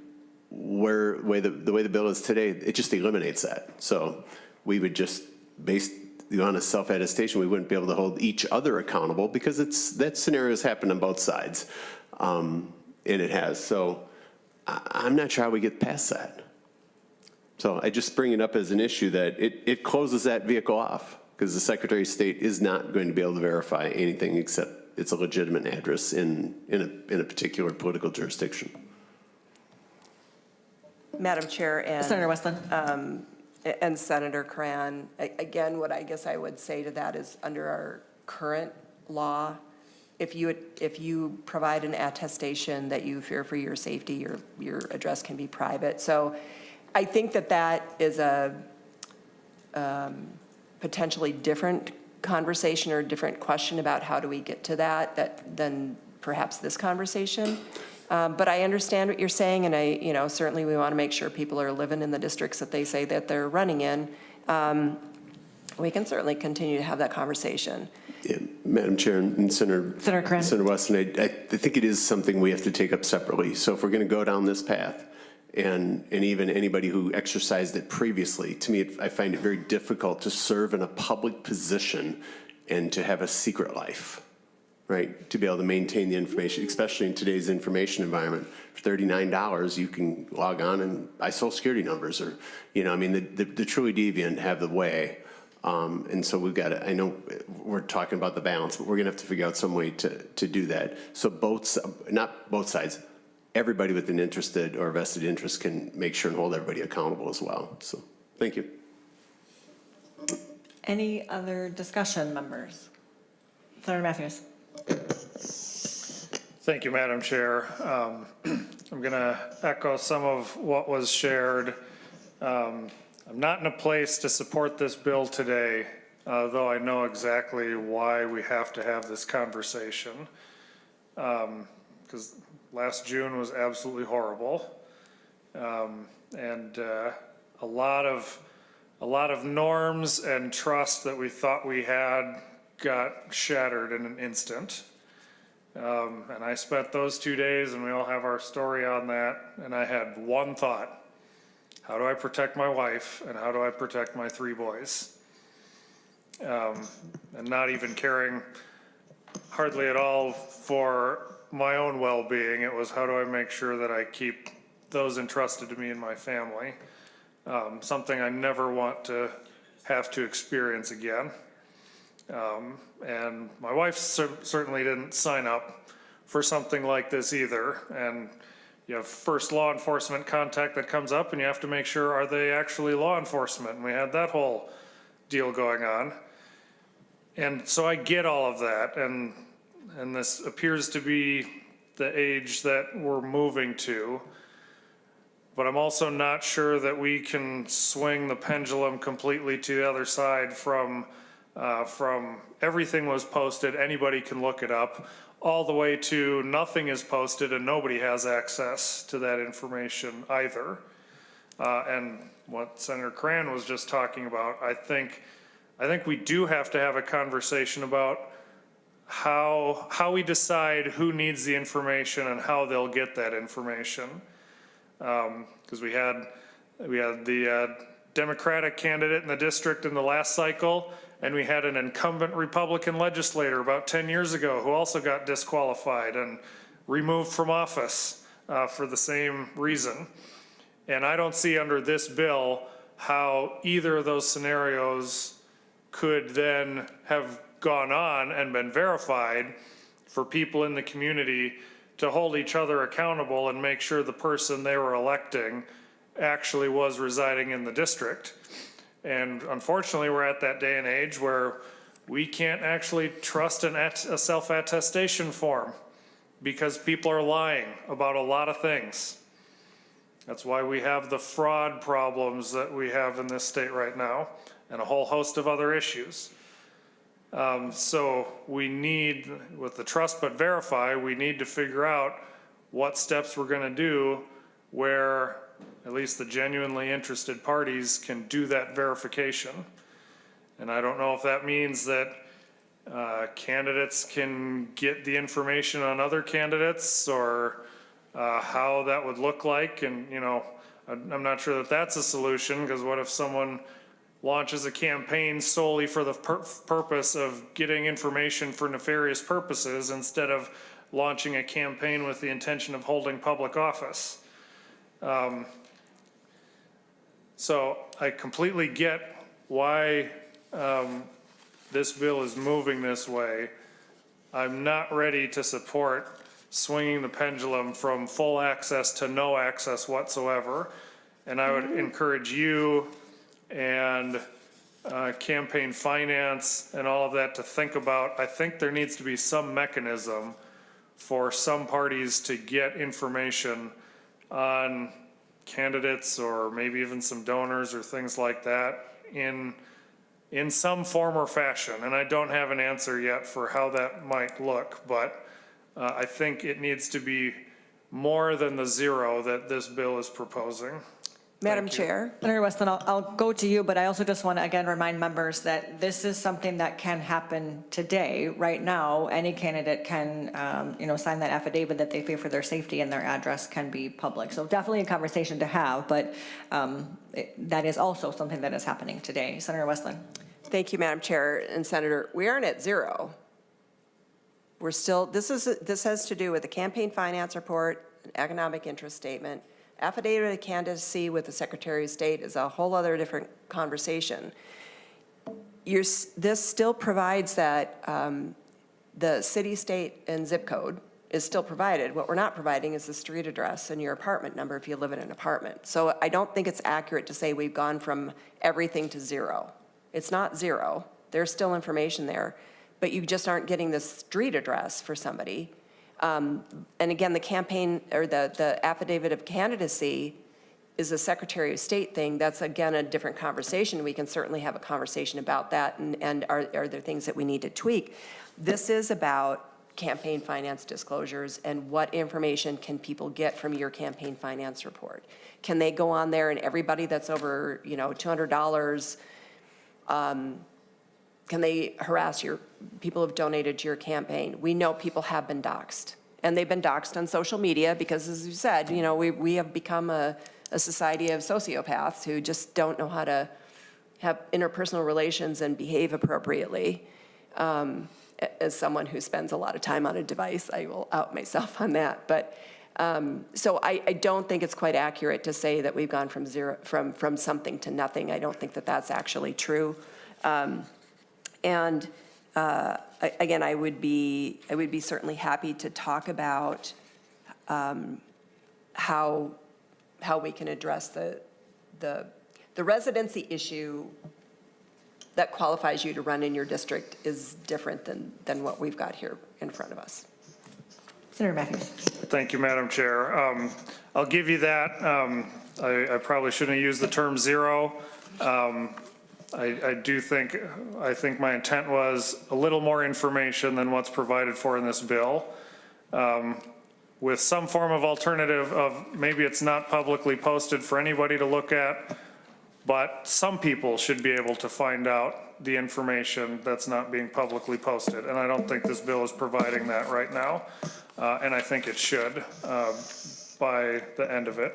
the way the bill is today, it just eliminates that. So we would just, based on a self-attestation, we wouldn't be able to hold each other accountable because that scenario has happened on both sides. And it has. So I'm not sure how we get past that. So I just bring it up as an issue that it closes that vehicle off because the Secretary of State is not going to be able to verify anything except it's a legitimate address in a particular political jurisdiction. Madam Chair and Senator Westlin. And Senator Cran, again, what I guess I would say to that is under our current law, if you provide an attestation that you fear for your safety, your address can be private. So I think that is a potentially different conversation or a different question about how do we get to that than perhaps this conversation. But I understand what you're saying, and certainly we want to make sure people are living in the districts that they say that they're running in. We can certainly continue to have that conversation. Yeah, Madam Chair and Senator Westlin, I think it is something we have to take up separately. So if we're going to go down this path, and even anybody who exercised it previously, to me, I find it very difficult to serve in a public position and to have a secret life, right? To be able to maintain the information, especially in today's information environment. For $39, you can log on and buy Social Security numbers, or, the truly deviant have the way. And so we've got to, I know we're talking about the balance, but we're going to have to figure out some way to do that. So not both sides, everybody with an interested or vested interest can make sure and hold everybody accountable as well. So thank you. Any other discussion, members? Senator Matthews. Thank you, Madam Chair. I'm going to echo some of what was shared. I'm not in a place to support this bill today, though I know exactly why we have to have this conversation. Because last June was absolutely horrible, and a lot of norms and trust that we thought we had got shattered in an instant. And I spent those 2 days, and we all have our story on that, and I had one thought: how do I protect my wife, and how do I protect my 3 boys? And not even caring hardly at all for my own well-being. It was, how do I make sure that I keep those entrusted to me and my family? Something I never want to have to experience again. And my wife certainly didn't sign up for something like this either. And you have first law enforcement contact that comes up, and you have to make sure, are they actually law enforcement? And we had that whole deal going on. And so I get all of that, and this appears to be the age that we're moving to. But I'm also not sure that we can swing the pendulum completely to the other side from everything was posted, anybody can look it up, all the way to nothing is posted and nobody has access to that information either. And what Senator Cran was just talking about, I think we do have to have a conversation about how we decide who needs the information and how they'll get that information. Because we had the Democratic candidate in the district in the last cycle, and we had an incumbent Republican legislator about 10 years ago who also got disqualified and removed from office for the same reason. And I don't see under this bill how either of those scenarios could then have gone on and been verified for people in the community to hold each other accountable and make sure the person they were electing actually was residing in the district. And unfortunately, we're at that day and age where we can't actually trust a self-attestation form because people are lying about a lot of things. That's why we have the fraud problems that we have in this state right now and a whole host of other issues. So we need, with the trust but verify, we need to figure out what steps we're going to do where at least the genuinely interested parties can do that verification. And I don't know if that means that candidates can get the information on other candidates or how that would look like. And, you know, I'm not sure that that's a solution, because what if someone launches a campaign solely for the purpose of getting information for nefarious purposes instead of launching a campaign with the intention of holding public office? So I completely get why this bill is moving this way. I'm not ready to support swinging the pendulum from full access to no access whatsoever. And I would encourage you and campaign finance and all of that to think about, I think there needs to be some mechanism for some parties to get information on candidates or maybe even some donors or things like that in some form or fashion. And I don't have an answer yet for how that might look, but I think it needs to be more than the zero that this bill is proposing. Madam Chair. Senator Westlin, I'll go to you, but I also just want to again remind members that this is something that can happen today. Right now, any candidate can, sign that affidavit that they fear for their safety and their address can be public. So definitely a conversation to have, but that is also something that is happening today. Senator Westlin. Thank you, Madam Chair and Senator. We aren't at zero. We're still, this has to do with the campaign finance report, an economic interest statement. Affidavit of candidacy with the Secretary of State is a whole other different conversation. This still provides that the city, state, and zip code is still provided. What we're not providing is the street address and your apartment number if you live in an apartment. So I don't think it's accurate to say we've gone from everything to zero. It's not zero. There's still information there, but you just aren't getting the street address for somebody. And again, the campaign or the affidavit of candidacy is a Secretary of State thing. That's, again, a different conversation. We can certainly have a conversation about that, and are there things that we need to tweak. This is about campaign finance disclosures and what information can people get from your campaign finance report. Can they go on there and everybody that's over, $200, can they harass your people who've donated to your campaign? We know people have been doxxed, and they've been doxxed on social media because, as you said, we have become a society of sociopaths who just don't know how to have interpersonal relations and behave appropriately. As someone who spends a lot of time on a device, I will out myself on that. But so I don't think it's quite accurate to say that we've gone from zero, from something to nothing. I don't think that that's actually true. And again, I would be certainly happy to talk about how we can address the residency issue that qualifies you to run in your district is different than what we've got here in front of us. Senator Matthews. Thank you, Madam Chair. I'll give you that. I probably shouldn't have used the term zero. I think my intent was a little more information than what's provided for in this bill. with some form of alternative of maybe it's not publicly posted for anybody to look at, but some people should be able to find out the information that's not being publicly posted. And I don't think this bill is providing that right now. And I think it should by the end of it.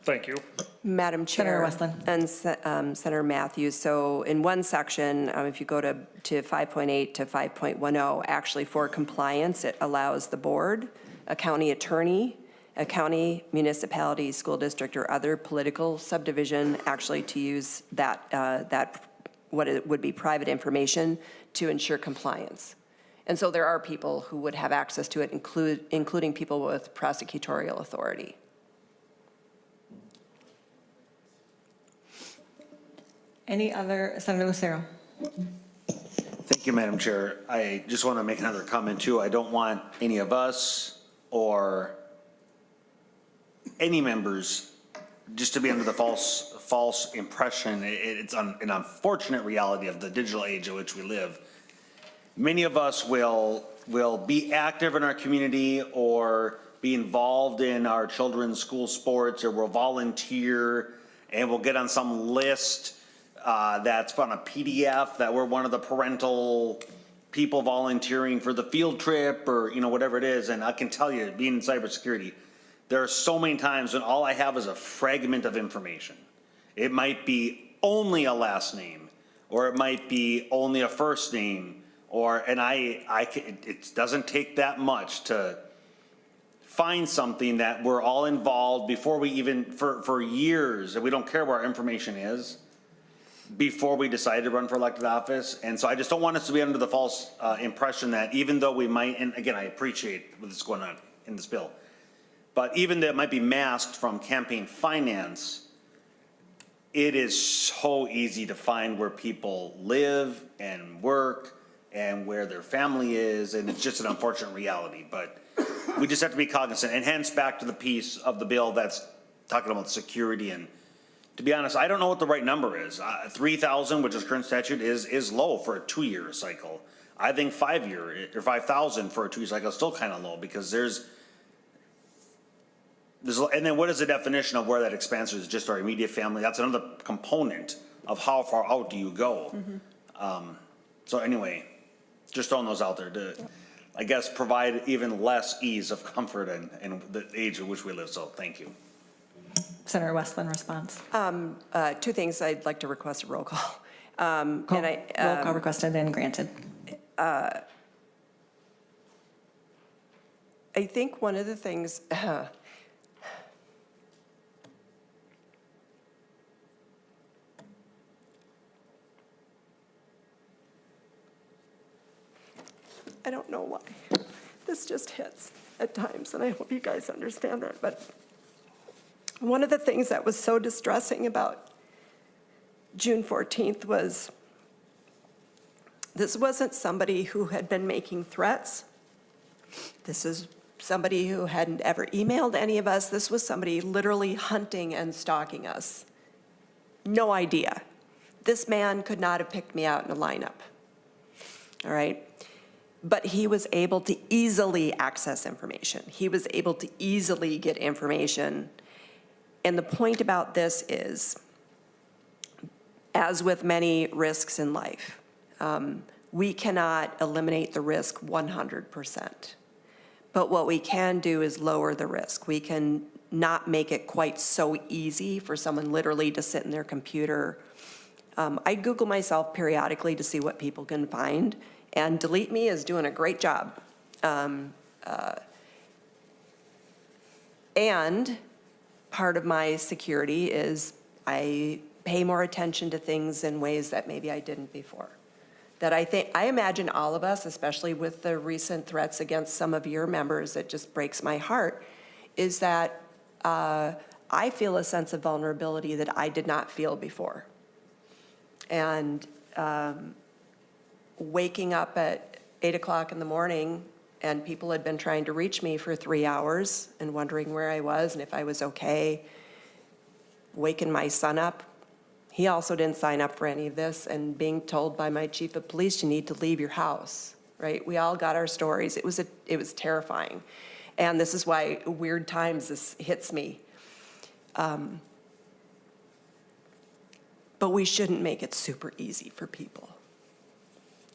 Thank you. Madam Chair. Senator Westlin. And Senator Matthews, so in one section, if you go to 5.8 to 5.10, actually for compliance, it allows the board, a county attorney, a county, municipality, school district, or other political subdivision actually to use that what it would be private information to ensure compliance. And so there are people who would have access to it, including people with prosecutorial authority. Any other, Senator Lucero? Thank you, Madam Chair. I just want to make another comment too. I don't want any of us or any members just to be under the false impression. It's an unfortunate reality of the digital age in which we live. Many of us will be active in our community or be involved in our children's school sports, or will volunteer and we'll get on some list that's on a PDF that we're one of the parental people volunteering for the field trip, or whatever it is. And I can tell you, being in cybersecurity, there are so many times when all I have is a fragment of information. It might be only a last name, or it might be only a first name, it doesn't take that much to find something that we're all involved before we even, for years, and we don't care where our information is, before we decide to run for elected office. And so I just don't want us to be under the false impression that even though we might, and again, I appreciate what's going on in this bill, but even though it might be masked from campaign finance, it is so easy to find where people live and work and where their family is, and it's just an unfortunate reality. But we just have to be cognizant, and hence back to the piece of the bill that's talking about security. And to be honest, I don't know what the right number is. 3,000, which is current statute, is low for a 2-year cycle. I think 5-year or 5,000 for a 2-year cycle is still kind of low, because there's, and then what is the definition of where that expands is just our immediate family? That's another component of how far out do you go. So anyway, just throwing those out there to, I guess, provide even less ease of comfort in the age in which we live. So thank you. Senator Westlin, response. 2 things. I'd like to request a roll call. Roll call requested and granted. I think one of the things, I don't know why. This just hits at times, and I hope you guys understand that. But one of the things that was so distressing about June 14th was this wasn't somebody who had been making threats. This is somebody who hadn't ever emailed any of us. This was somebody literally hunting and stalking us. No idea. This man could not have picked me out in a lineup. All right? But he was able to easily access information. He was able to easily get information. And the point about this is, as with many risks in life, we cannot eliminate the risk 100%. But what we can do is lower the risk. We can not make it quite so easy for someone literally to sit in their computer. I Google myself periodically to see what people can find, and Delete Me is doing a great job. And part of my security is I pay more attention to things in ways that maybe I didn't before. That I imagine all of us, especially with the recent threats against some of your members, it just breaks my heart, is that I feel a sense of vulnerability that I did not feel before. And waking up at 8 o'clock in the morning and people had been trying to reach me for 3 hours and wondering where I was and if I was okay. Waking my son up. He also didn't sign up for any of this, and being told by my chief of police, you need to leave your house, right? We all got our stories. It was terrifying. And this is why weird times this hits me. But we shouldn't make it super easy for people.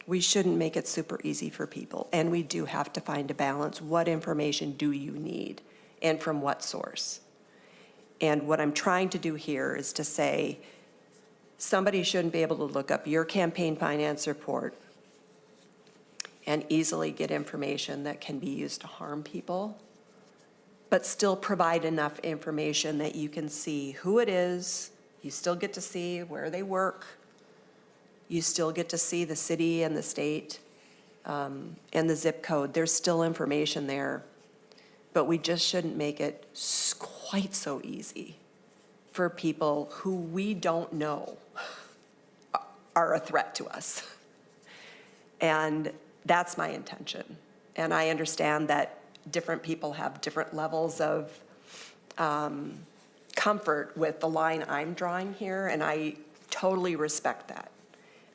We shouldn't make it super easy for people. And we do have to find a balance. What information do you need and from what source? And what I'm trying to do here is to say, somebody shouldn't be able to look up your campaign finance report and easily get information that can be used to harm people, but still provide enough information that you can see who it is, you still get to see where they work, you still get to see the city and the state, and the zip code. There's still information there, but we just shouldn't make it quite so easy for people who we don't know are a threat to us. And that's my intention. And I understand that different people have different levels of comfort with the line I'm drawing here, and I totally respect that.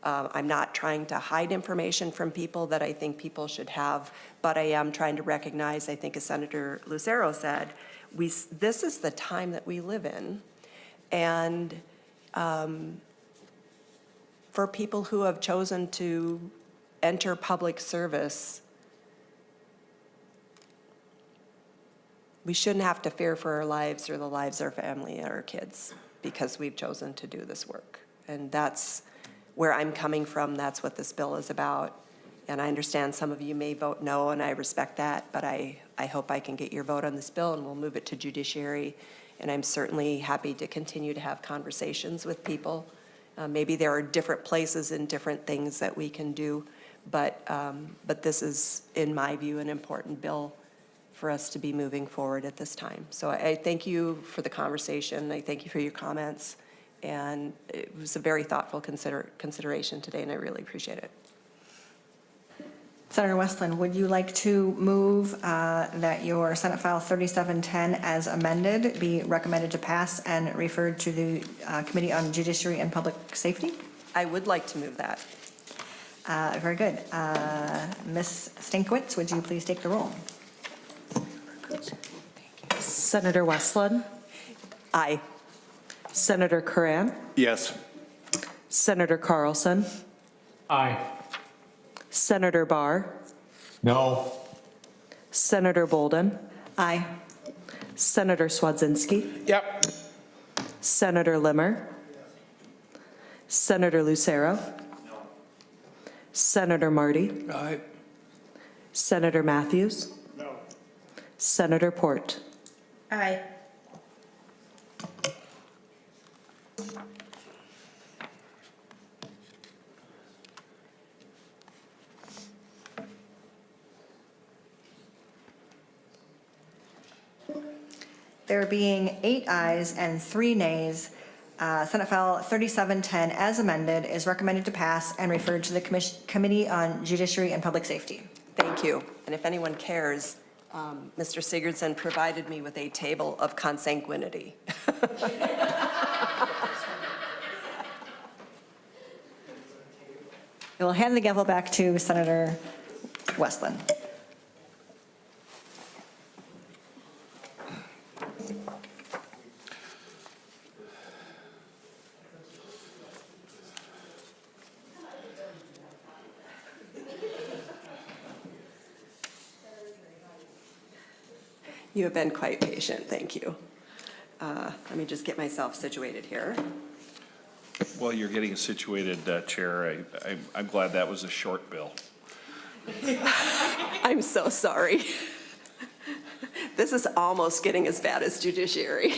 I'm not trying to hide information from people that I think people should have, but I am trying to recognize, I think as Senator Lucero said, this is the time that we live in. And for people who have chosen to enter public service, we shouldn't have to fear for our lives or the lives of our family or our kids because we've chosen to do this work. And that's where I'm coming from. That's what this bill is about. And I understand some of you may vote no, and I respect that, but I hope I can get your vote on this bill, and we'll move it to judiciary. And I'm certainly happy to continue to have conversations with people. Maybe there are different places and different things that we can do, but this is, in my view, an important bill for us to be moving forward at this time. So I thank you for the conversation. I thank you for your comments. And it was a very thoughtful consideration today, and I really appreciate it. Senator Westlin, would you like to move that your Senate File 3710 as amended be recommended to pass and referred to the Committee on Judiciary and Public Safety? I would like to move that. Very good. Ms. Stankiewicz, would you please take the roll? Senator Westlin, Aye. Senator Curran, Yes. Senator Carlson, Aye. Senator Barr, No. Senator Bolden, Aye. Senator Swedzinski, Yep. Senator Limmer, Senator Lucero, Senator Marty, Aye. Senator Matthews, No. Senator Port. Aye. There being 8 ayes and 3 nays, Senate File 3710 as amended is recommended to pass and referred to the Committee on Judiciary and Public Safety. Thank you. And if anyone cares, Mr. Sigurdson provided me with a table of consanguinity. I will hand the gavel back to Senator Westlin. You have been quite patient, thank you. Let me just get myself situated here. Well, you're getting situated, Chair. I'm glad that was a short bill. I'm so sorry. This is almost getting as bad as judiciary.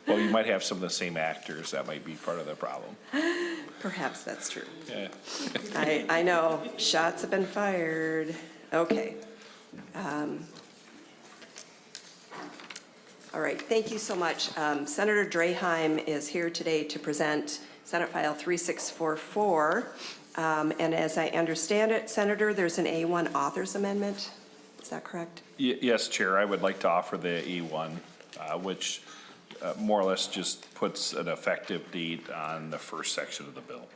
Well, you might have some of the same actors. That might be part of the problem. Perhaps that's true. Yeah. I know, shots have been fired. Okay. All right, thank you so much. Senator Draheim is here today to present Senate File 3644. And as I understand it, Senator, there's an A1 authors amendment. Is that correct? Yes, Chair. I would like to offer the E1, which more or less just puts an effective date on the first section of the bill.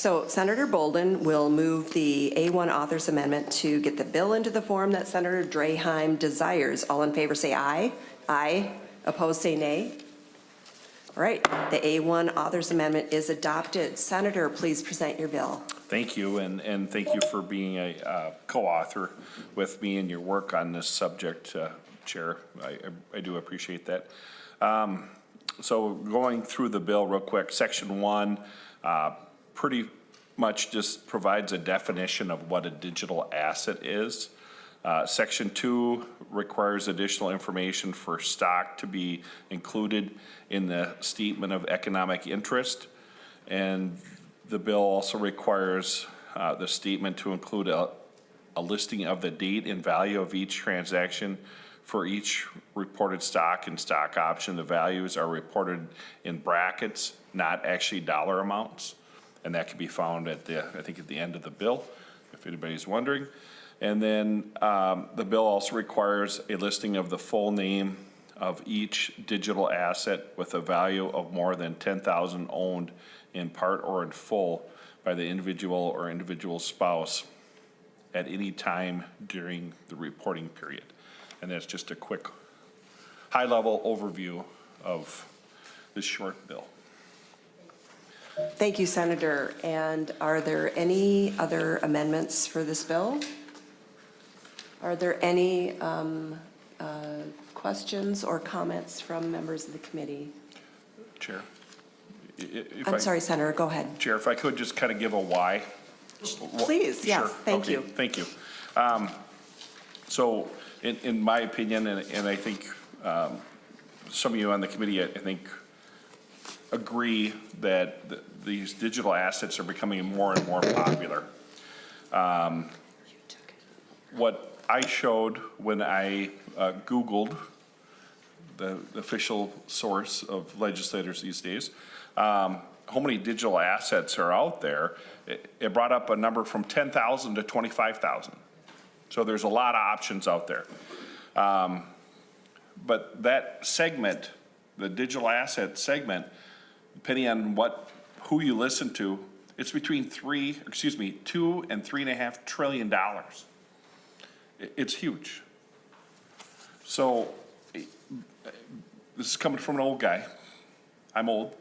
So Senator Bolden will move the A1 author's amendment to get the bill into the form that Senator Draheim desires. All in favor say aye. Aye. Opposed say nay. All right, the A1 author's amendment is adopted. Senator, please present your bill. Thank you, and thank you for being a co-author with me in your work on this subject, Chair. I do appreciate that. So going through the bill real quick, Section 1 pretty much just provides a definition of what a digital asset is. Section 2 requires additional information for stock to be included in the statement of economic interest. And the bill also requires the statement to include a listing of the date and value of each transaction for each reported stock and stock option. The values are reported in brackets, not actually dollar amounts. And that can be found at I think at the end of the bill, if anybody's wondering. And then the bill also requires a listing of the full name of each digital asset with a value of more than 10,000 owned in part or in full by the individual or individual spouse at any time during the reporting period. And that's just a quick high-level overview of this short bill. Thank you, Senator. And are there any other amendments for this bill? Are there any questions or comments from members of the committee? Chair? I'm sorry, Senator, go ahead. Chair, if I could just kind of give a why. Please, yes, Sure. thank Okay, you. Thank you. So in my opinion, and I think some of you on the committee, I think, agree that these digital assets are becoming more and more popular. What I showed when I Googled the official source of legislators these days, how many digital assets are out there, it brought up a number from 10,000 to 25,000. So there's a lot of options out there. But that segment, the digital asset segment, depending on who you listen to, it's between $2 and $3.5 trillion. It's huge. So this is coming from an old guy. I'm old.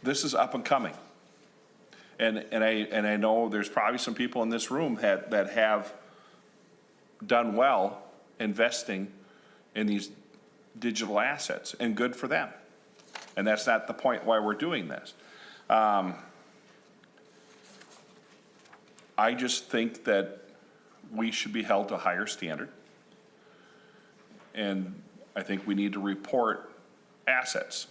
This is up and coming. And I know there's probably some people in this room that have done well investing in these digital assets, and good for them. And that's not the point why we're doing this. I just think that we should be held to a higher standard. And I think we need to report assets.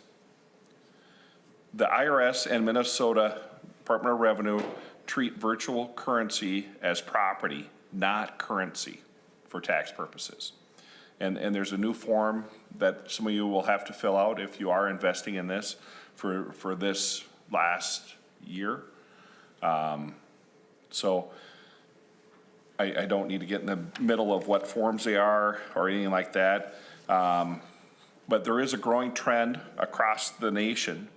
The IRS and Minnesota Department of Revenue treat virtual currency as property, not currency, for tax purposes. And there's a new form that some of you will have to fill out if you are investing in this for this last year. So I don't need to get in the middle of what forms they are or anything like that. But there is a growing trend across the nation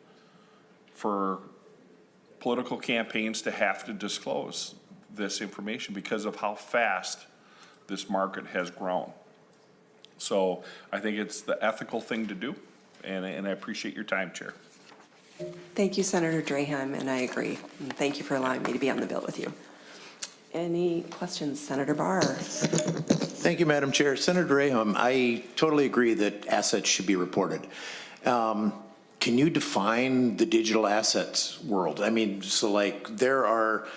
for political campaigns to have to disclose this information because of how fast this market has grown. So I think it's the ethical thing to do, and I appreciate your time, Chair. Thank you, Senator Draheim, and I agree. And thank you for allowing me to be on the bill with you. Any questions, Senator Barr? Thank you, Madam Chair. Senator Draheim, I totally agree that assets should be reported. Can you define the digital assets world? I mean, so like there are,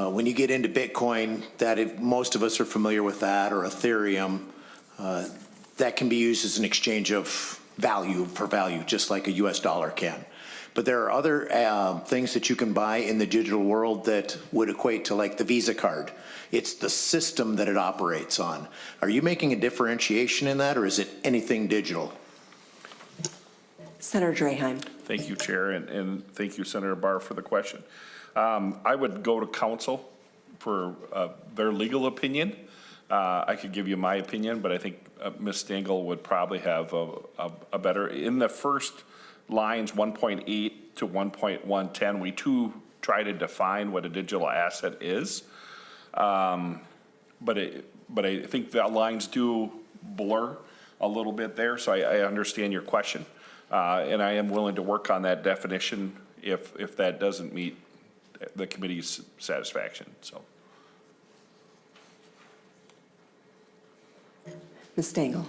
when you get into Bitcoin, most of us are familiar with that, or Ethereum, that can be used as an exchange of value for value, just like a US dollar can. But there are other things that you can buy in the digital world that would equate to like the Visa card. It's the system that it operates on. Are you making a differentiation in that, or is it anything digital? Senator Draheim. Thank you, Chair, and thank you, Senator Barr, for the question. I would go to counsel for their legal opinion. I could give you my opinion, but I think Ms. Stengel would probably have a better, in the first lines 1.8 to 1.110, we try to define what a digital asset is. But I think the lines do blur a little bit there, so I understand your question. And I am willing to work on that definition if that doesn't meet the committee's satisfaction, so. Ms. Stengel.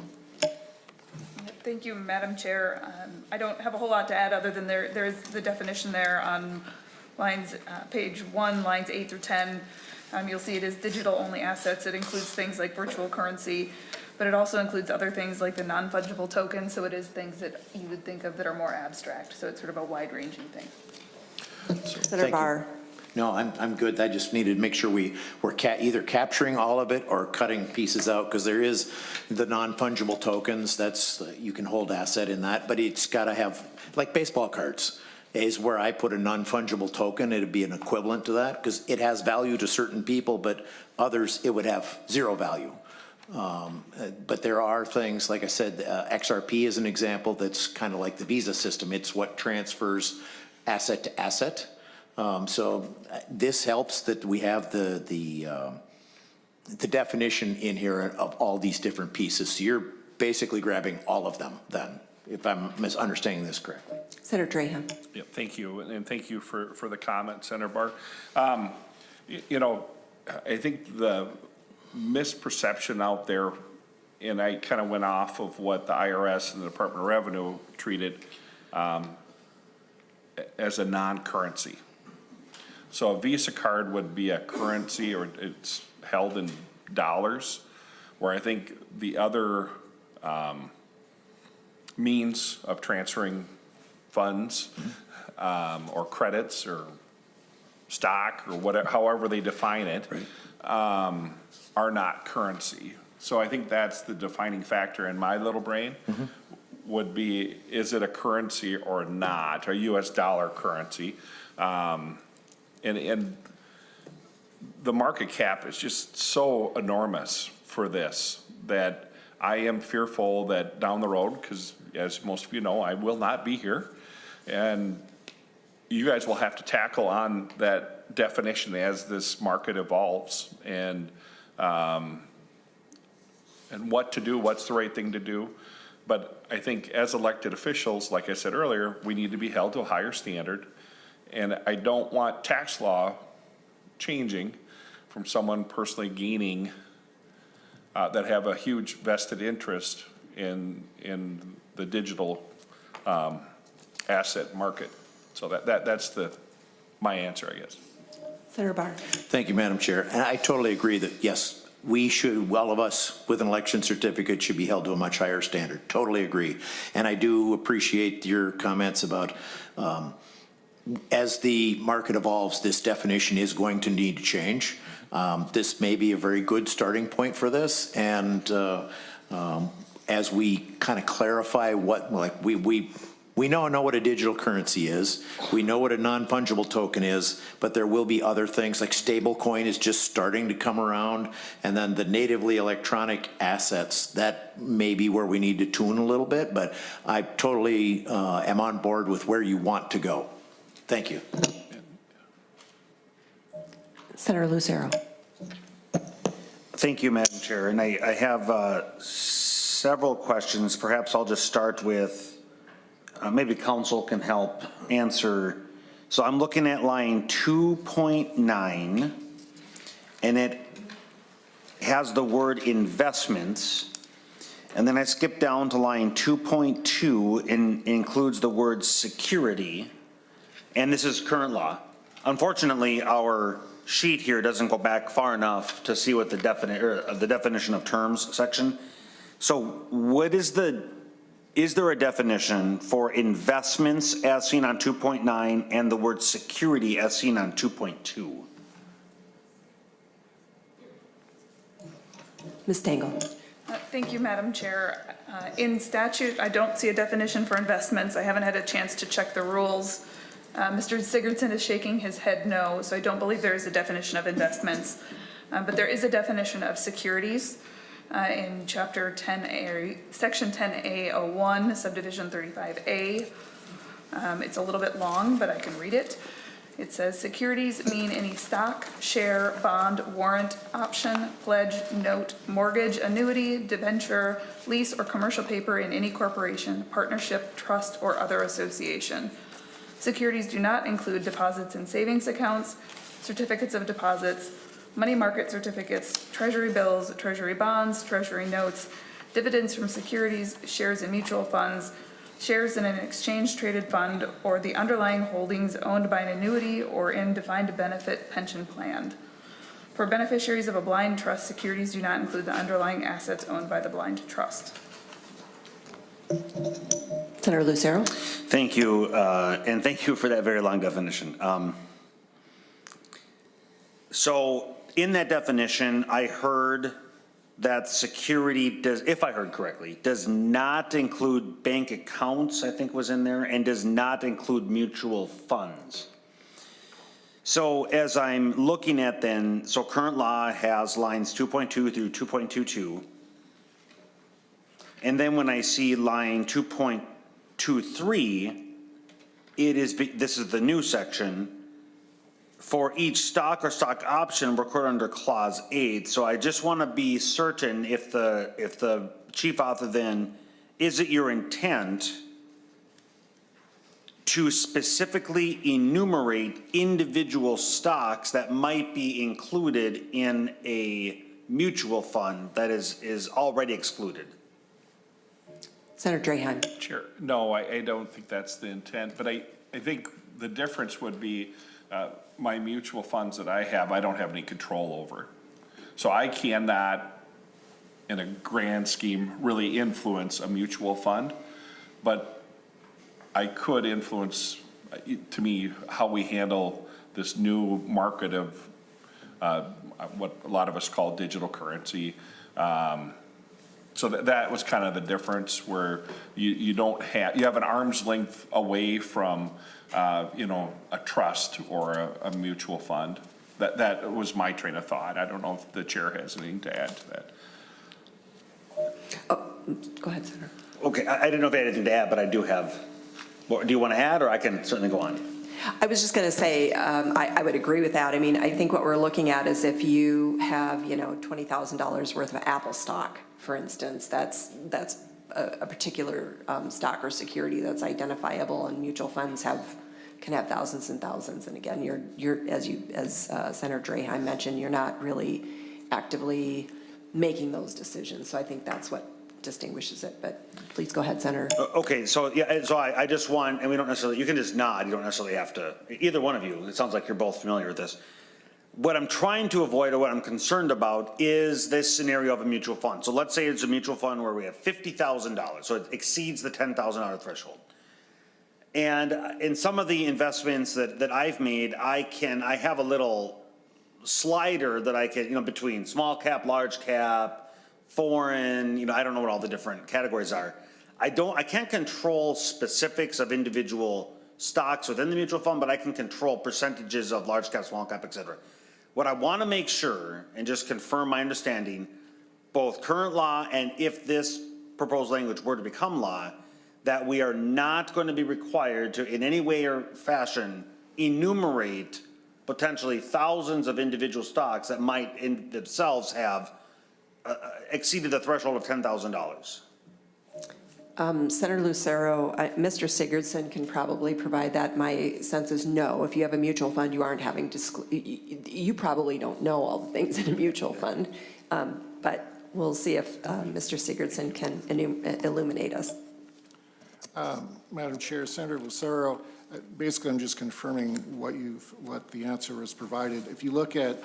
Thank you, Madam Chair. I don't have a whole lot to add other than there's the definition there on lines, page 1, lines 8 through 10. You'll see it is digital-only assets. It includes things like virtual currency, but it also includes other things like the non-fungible token. So it is things that you would think of that are more abstract. So it's sort of a wide-ranging thing. Senator Barr. No, I'm good. I just needed to make sure we're either capturing all of it or cutting pieces out, because there is the non-fungible tokens. That's, you can hold asset in that, but it's got to have, like baseball cards is where I put a non-fungible token. It'd be an equivalent to that, because it has value to certain people, but others, it would have zero value. But there are things, like I said, XRP is an example that's kind of like the Visa system. It's what transfers asset to asset. So this helps that we have the definition in here of all these different pieces. So you're basically grabbing all of them then, if I'm misunderstanding this correctly. Senator Draheim. Yep, thank you, and thank you for the comment, Senator Barr. You know, I think the misperception out there, and I kind of went off of what the IRS and the Department of Revenue treated as a non-currency. So a Visa card would be a currency, or it's held in dollars, where I think the other means of transferring funds or credits or stock or whatever, however they define it, are not currency. So I think that's the defining factor in my little brain would be, is it a currency or not, a US dollar currency? And the market cap is just so enormous for this that I am fearful that down the road, because as most of you know, I will not be here, and you guys will have to tackle on that definition as this market evolves, and what to do, what's the right thing to do. But I think as elected officials, like I said earlier, we need to be held to a higher standard. And I don't want tax law changing from someone personally gaining that have a huge vested interest in the digital asset market. So that's my answer, I guess. Senator Barr. Thank you, Madam Chair. And I totally agree that, yes, we should, all of us with an election certificate should be held to a much higher standard. Totally agree. And I do appreciate your comments about as the market evolves, this definition is going to need to change. This may be a very good starting point for this. And as we kind of clarify what, like we know what a digital currency is. We know what a non-fungible token is, but there will be other things like stable coin is just starting to come around. And then the natively electronic assets, that may be where we need to tune a little bit, but I totally am on board with where you want to go. Thank you. Senator Lucero. Thank you, Madam Chair. And I have several questions. Perhaps I'll just start with, maybe council can help answer. So I'm looking at line 2.9, and it has the word investments. And then I skip down to line 2.2 and includes the word security. And this is current law. Unfortunately, our sheet here doesn't go back far enough to see what the definition of terms section. So what is there a definition for investments as seen on 2.9 and the word security as seen on 2.2? Ms. Stengel. Thank you, Madam Chair. In statute, I don't see a definition for investments. I haven't had a chance to check the rules. Mr. Sigurdson is shaking his head no, so I don't believe there is a definition of investments. But there is a definition of securities in chapter 10A, section 10A01, subdivision 35A. It's a little bit long, but I can read it. It says securities mean any stock, share, bond, warrant, option, pledge, note, mortgage, annuity, debenture, lease, or commercial paper in any corporation, partnership, trust, or other association. Securities do not include deposits in savings accounts, certificates of deposits, money market certificates, treasury bills, treasury bonds, treasury notes, dividends from securities, shares in mutual funds, shares in an exchange-traded fund, or the underlying holdings owned by an annuity or in defined benefit pension plan. For beneficiaries of a blind trust, securities do not include the underlying assets owned by the blind trust. Senator Lucero? Thank you, and thank you for that very long definition. So in that definition, I heard that security does, if I heard correctly, does not include bank accounts, I think was in there, and does not include mutual funds. So as I'm looking at then, so current law has lines 2.2 through 2.22. And then when I see line 2.23, it is, this is the new section, for each stock or stock option recorded under clause 8. So I just want to be certain if the chief author then, is it your intent to specifically enumerate individual stocks that might be included in a mutual fund that is already excluded? Senator Draheim? Chair, no, I don't think that's the intent, but I think the difference would be my mutual funds that I have, I don't have any control over. So I cannot, in a grand scheme, really influence a mutual fund, but I could influence, to me, how we handle this new market of what a lot of us call digital currency. So that was kind of the difference, where you don't have, you have an arm's length away from a trust or a mutual fund. That was my train of thought. I don't know if the chair has anything to add to that. Oh, go ahead, Senator. Okay, I didn't know if I had anything to add, but I do have. Do you want to add, or I can certainly go on? I was just going to say, I would agree with that. I mean, I think what we're looking at is if you have, $20,000 worth of Apple stock, for instance, that's a particular stock or security that's identifiable, and mutual funds can have thousands and thousands. And again, you're as Senator Draheim mentioned, you're not really actively making those decisions. So I think that's what distinguishes it, but please go ahead, Senator. Okay, so yeah, so I just want, and we don't necessarily, you can just nod, you don't necessarily have to, either one of you, it sounds like you're both familiar with this. What I'm trying to avoid, or what I'm concerned about, is this scenario of a mutual fund. So let's say it's a mutual fund where we have $50,000, so it exceeds the $10,000 threshold. And in some of the investments that I've made, I have a little slider that I can, between small cap, large cap, foreign, I don't know what all the different categories are. I can't control specifics of individual stocks within the mutual fund, but I can control percentages of large cap, small cap, et cetera. What I want to make sure, and just confirm my understanding, both current law and if this proposed language were to become law, that we are not going to be required to, in any way or fashion, enumerate potentially thousands of individual stocks that might in themselves have exceeded the threshold of $10,000. Senator Lucero, Mr. Sigurdson can probably provide that. My sense is no. If you have a mutual fund, you aren't having you probably don't know all the things in a mutual fund, but we'll see if Mr. Sigurdson can illuminate us. Madam Chair, Senator Lucero, basically I'm just confirming what the answer was provided. If you look at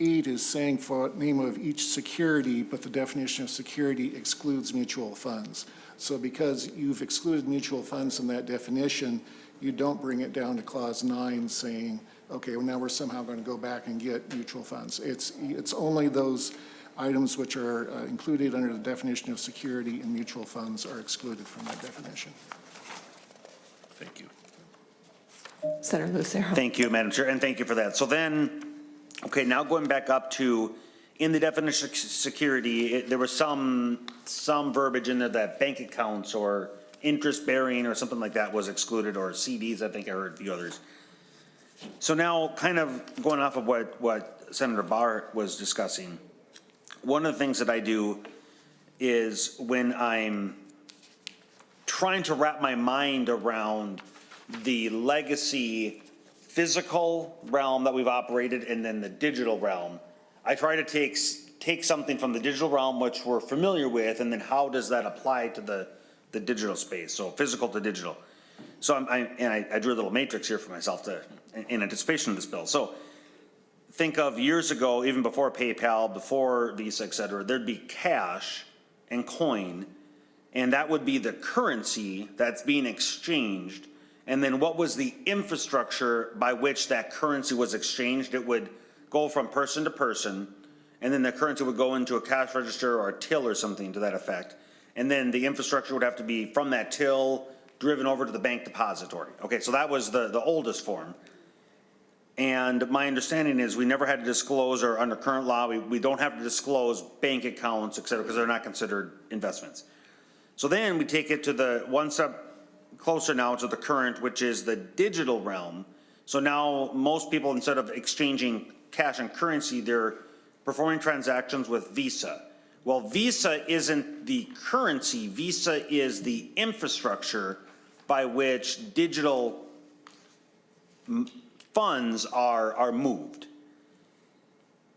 8 is saying for name of each security, but the definition of security excludes mutual funds. So because you've excluded mutual funds in that definition, you don't bring it down to clause 9 saying, okay, well now we're somehow going to go back and get mutual funds. It's only those items which are included under the definition of security, and mutual funds are excluded from that definition. Thank you. Senator Lucero. Thank you, Madam Chair, and thank you for that. So then, okay, now going back up to, in the definition of security, there was some verbiage in there that bank accounts or interest bearing or something like that was excluded, or CDs, I think I heard a few others. So now, kind of going off of what Senator Barr was discussing, one of the things that I do is when I'm trying to wrap my mind around the legacy physical realm that we've operated and then the digital realm, I try to take something from the digital realm, which we're familiar with, and then how does that apply to the digital space, so physical to digital. So I drew a little matrix here for myself in anticipation of this bill. So think of years ago, even before PayPal, before Visa, et cetera, there'd be cash and coin, and that would be the currency that's being exchanged. And then what was the infrastructure by which that currency was exchanged? It would go from person to person, and then the currency would go into a cash register or a till or something to that effect. And then the infrastructure would have to be from that till driven over to the bank depository. Okay, so that was the oldest form. And my understanding is we never had to disclose, or under current law, we don't have to disclose bank accounts, et cetera, because they're not considered investments. So then we take it to the one step closer now to the current, which is the digital realm. So now most people, instead of exchanging cash and currency, they're performing transactions with Visa. Well, Visa isn't the currency. Visa is the infrastructure by which digital funds are moved.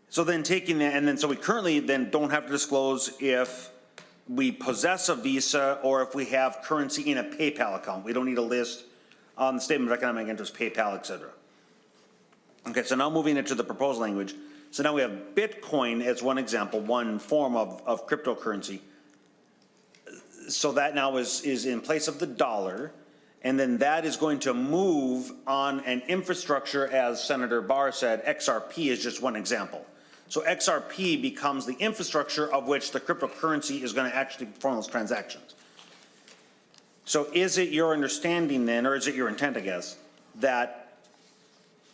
So then taking that, and then so we currently then don't have to disclose if we possess a Visa or if we have currency in a PayPal account. We don't need a list on the statement of economic interest, PayPal, et cetera. Okay, so now moving into the proposed language. So now we have Bitcoin as one example, one form of cryptocurrency. So that now is in place of the dollar, and then that is going to move on an infrastructure, as Senator Barr said. XRP is just one example. So XRP becomes the infrastructure of which the cryptocurrency is going to actually perform those transactions. So is it your understanding then, or is it your intent, I guess, that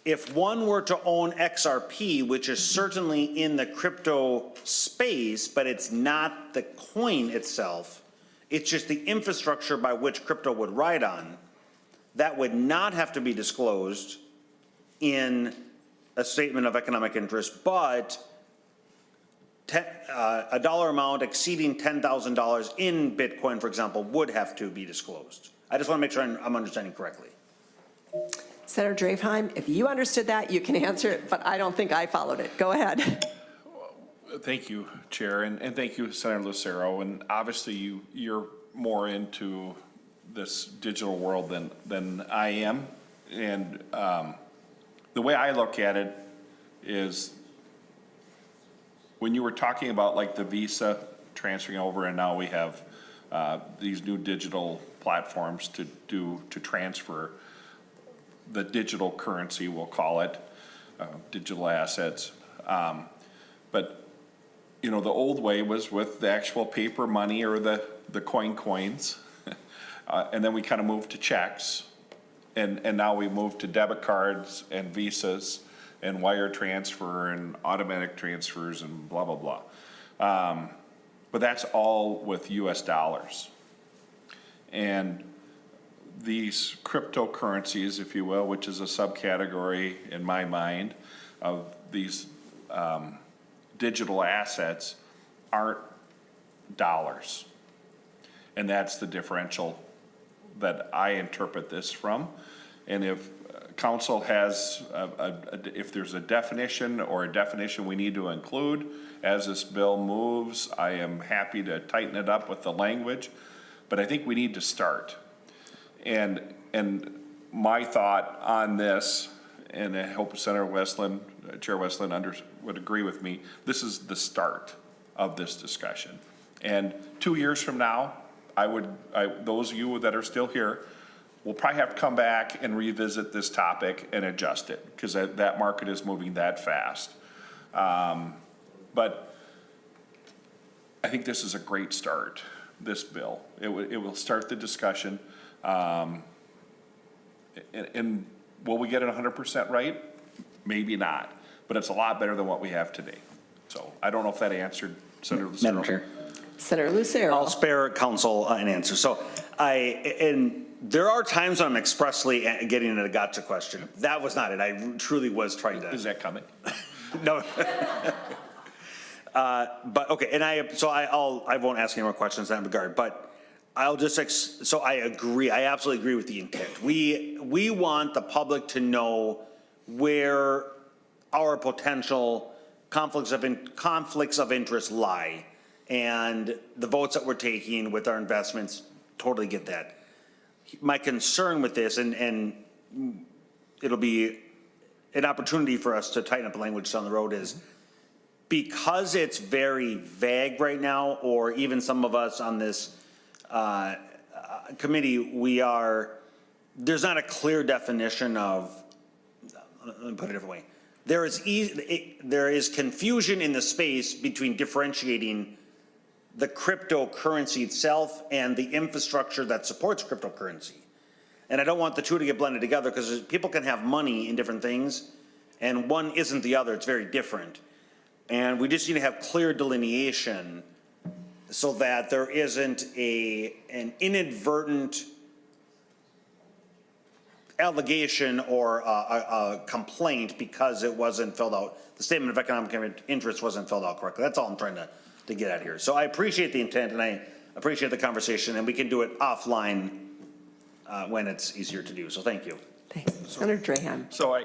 if one were to own XRP, which is certainly in the crypto space, but it's not the coin itself, it's just the infrastructure by which crypto would ride on, that would not have to be disclosed in a statement of economic interest, but a dollar amount exceeding $10,000 in Bitcoin, for example, would have to be disclosed. I just want to make sure I'm understanding correctly. Senator Draheim, if you understood that, you can answer it, but I don't think I followed it. Go ahead. Thank you, Chair, and thank you, Senator Lucero. And obviously, you're more into this digital world than I am. And the way I look at it is, when you were talking about like the Visa transferring over, and now we have these new digital platforms to transfer the digital currency, we'll call it, digital assets. But you know, the old way was with the actual paper money or the coins. And then we kind of moved to checks. And now we moved to debit cards and Visas and wire transfer and automatic transfers and blah, blah, blah. But that's all with US dollars. And these cryptocurrencies, if you will, which is a subcategory in my mind of these digital assets, aren't dollars. And that's the differential that I interpret this from. And if council has, if there's a definition or a definition we need to include as this bill moves, I am happy to tighten it up with the language. But I think we need to start. And my thought on this, and I hope Senator Westlin, Chair Westlin would agree with me, this is the start of this discussion. And 2 years from now, those of you that are still here will probably have to come back and revisit this topic and adjust it, because that market is moving that fast. But I think this is a great start, this bill. It will start the discussion. And will we get it 100% right? Maybe not, but it's a lot better than what we have today. So I don't know if that answered Senator Lucero. Madam Chair. Senator Lucero. I'll spare council an answer. So And there are times when I'm expressly getting at a gotcha question. That was not it. I truly was trying to. Is that coming? No. But, okay, and I won't ask any more questions in that regard, but I'll just, so I agree, I absolutely agree with the intent. We want the public to know where our potential conflicts of interest lie, and the votes that we're taking with our investments, totally get that. My concern with this, and it'll be an opportunity for us to tighten up the language down the road, is because it's very vague right now, or even some of us on this committee, there's not a clear definition of, let me put it a different way. There is confusion in the space between differentiating the cryptocurrency itself and the infrastructure that supports cryptocurrency. And I don't want the two to get blended together, because people can have money in different things, and one isn't the other. It's very different. And we just need to have clear delineation so that there isn't an inadvertent allegation or a complaint because it wasn't filled out. The statement of economic interest wasn't filled out correctly. That's all I'm trying to get at here. So I appreciate the intent, and I appreciate the conversation, and we can do it offline when it's easier to do. So thank you. Thanks. Senator Draheim. So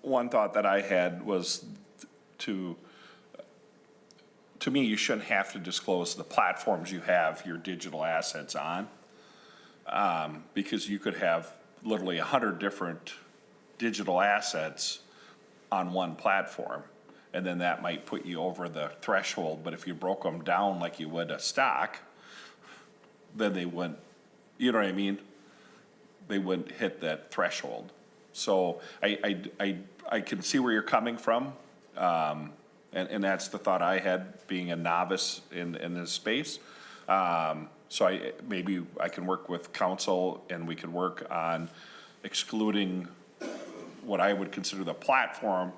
one thought that I had was to me, you shouldn't have to disclose the platforms you have your digital assets on, because you could have literally 100 different digital assets on one platform, and then that might put you over the threshold. But if you broke them down like you would a stock, then they wouldn't, you know what I mean? They wouldn't hit that threshold. So I can see where you're coming from. And that's the thought I had, being a novice in this space. So maybe I can work with council, and we could work on excluding what I would consider the platform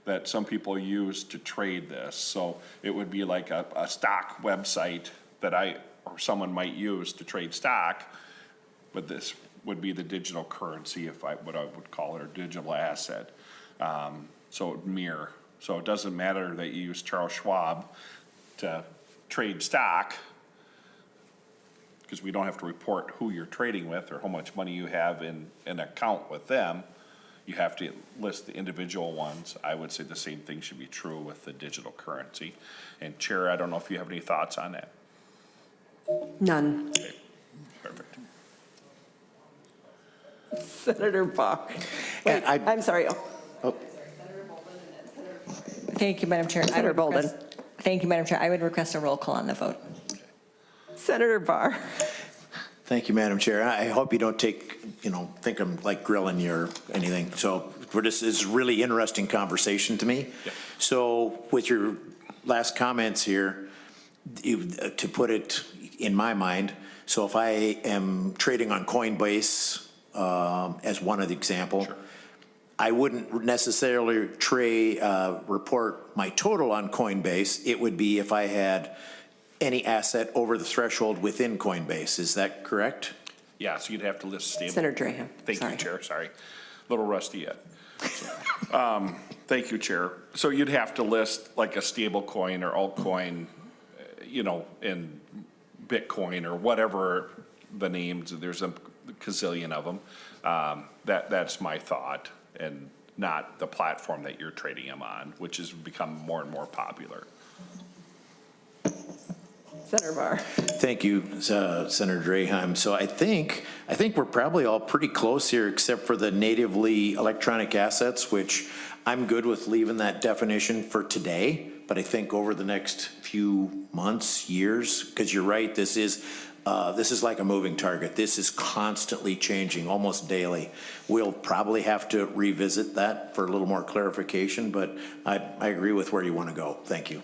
that some people use to trade this. So it would be like a stock website that or someone might use to trade stock, but this would be the digital currency, what I would call it, or digital asset. So it would mirror. So it doesn't matter that you use Charles Schwab to trade stock, because we don't have to report who you're trading with or how much money you have in an account with them. You have to list the individual ones. I would say the same thing should be true with the digital currency. And Chair, I don't know if you have any thoughts on that. None. Okay, perfect. Senator Bach. Wait, I'm sorry. Thank you, Madam Chair. Senator Bolden. Thank you, Madam Chair. I would request a roll call on the vote. Senator Barr. Thank you, Madam Chair. I hope you don't think I'm like grilling you or anything. So it's a really interesting conversation to me. Yeah. So with your last comments here, to put it in my mind, so if I am trading on Coinbase as one of the example, Sure. I wouldn't necessarily report my total on Coinbase. It would be if I had any asset over the threshold within Coinbase. Is that correct? Yeah, so you'd have to list stable. Senator Draheim. Thank Sorry. you, Chair, sorry. A little rusty yet. Thank you, Chair. So you'd have to list like a stable coin or altcoin, in Bitcoin or whatever the names, there's a gazillion of them. That's my thought, and not the platform that you're trading them on, which has become more and more popular. Senator Barr. Thank you, Senator Draheim. So I think we're probably all pretty close here, except for the natively electronic assets, which I'm good with leaving that definition for today. But I think over the next few months, years, because you're right, this is like a moving target. This is constantly changing, almost daily. We'll probably have to revisit that for a little more clarification, but I agree with where you want to go. Thank you.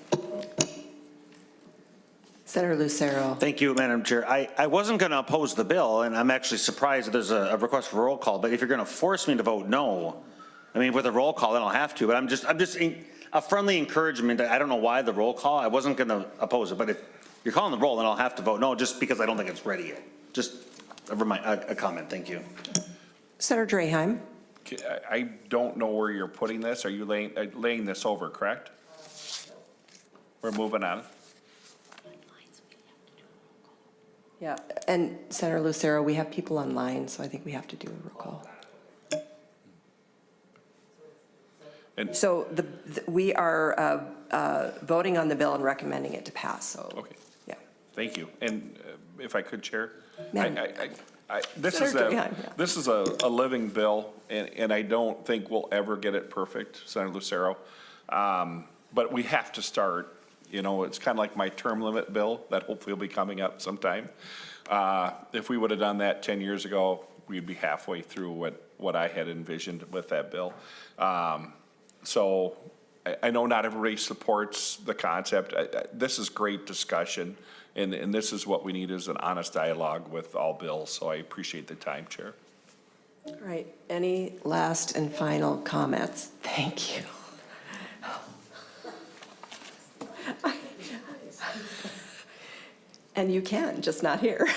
Senator Lucero. Thank you, Madam Chair. I wasn't going to oppose the bill, and I'm actually surprised that there's a request for roll call, but if you're going to force me to vote no, I mean, with a roll call, then I'll have to, but I'm just a friendly encouragement. I don't know why the roll call. I wasn't going to oppose it, but if you're calling the roll, then I'll have to vote no, just because I don't think it's ready yet. Just a comment, thank you. Senator Draheim? I don't know where you're putting this. Are you laying this over, correct? We're moving on. Yeah, and Senator Lucero, we have people online, so I think we have to do a roll call. And- So we are voting on the bill and recommending it to pass, so. Okay. Yeah. Thank you. And if I could, Chair? Ma'am. This Senator Draheim, yeah. is a living bill, and I don't think we'll ever get it perfect, Senator Lucero. But we have to start. You know, it's kind of like my term limit bill that hopefully will be coming up sometime. If we would have done that 10 years ago, we'd be halfway through what I had envisioned with that bill. So I know not everybody supports the concept. This is great discussion, and this is what we need is an honest dialogue with all bills. So I appreciate the time, Chair. All right, any last and final comments? Thank you. And you can, just not here.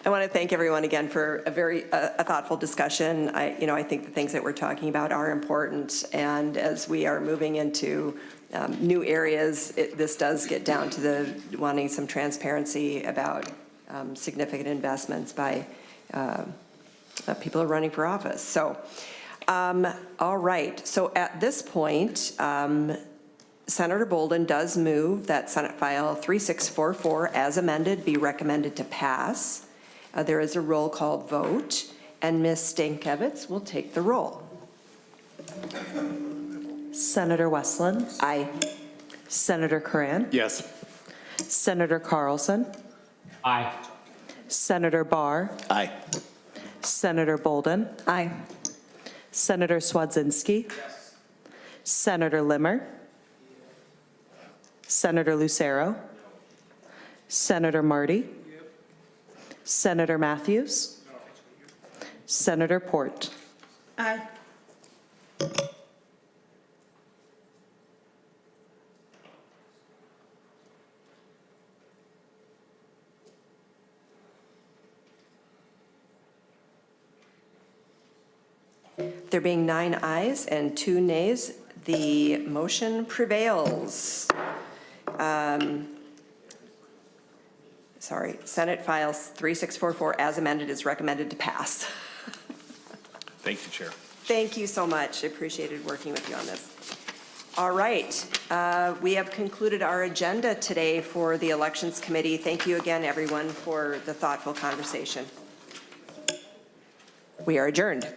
I want to thank everyone again for a very thoughtful discussion. I think the things that we're talking about are important, and as we are moving into new areas, this does get down to the wanting some transparency about significant investments by people who are running for office. So, all right. So at this point, Senator Bolden does move that Senate File 3644 as amended be recommended to pass. There is a roll call vote, and Ms. Stankiewicz will take the roll. Senator Westlin. Aye. Senator Curran. Yes. Senator Carlson. Aye. Senator Barr. Aye. Senator Bolden. Aye. Senator Swedzinski. Senator Limmer. Senator Lucero. Senator Marty. Senator Matthews. Senator Port. Aye. There being 9 ayes and 2 nays, the motion prevails. Senate File 3644 as amended is recommended to pass. Thank you, Chair. Thank you so much. I appreciated working with you on this. All right. We have concluded our agenda today for the Elections Committee. Thank you again, everyone, for the thoughtful conversation. We are adjourned.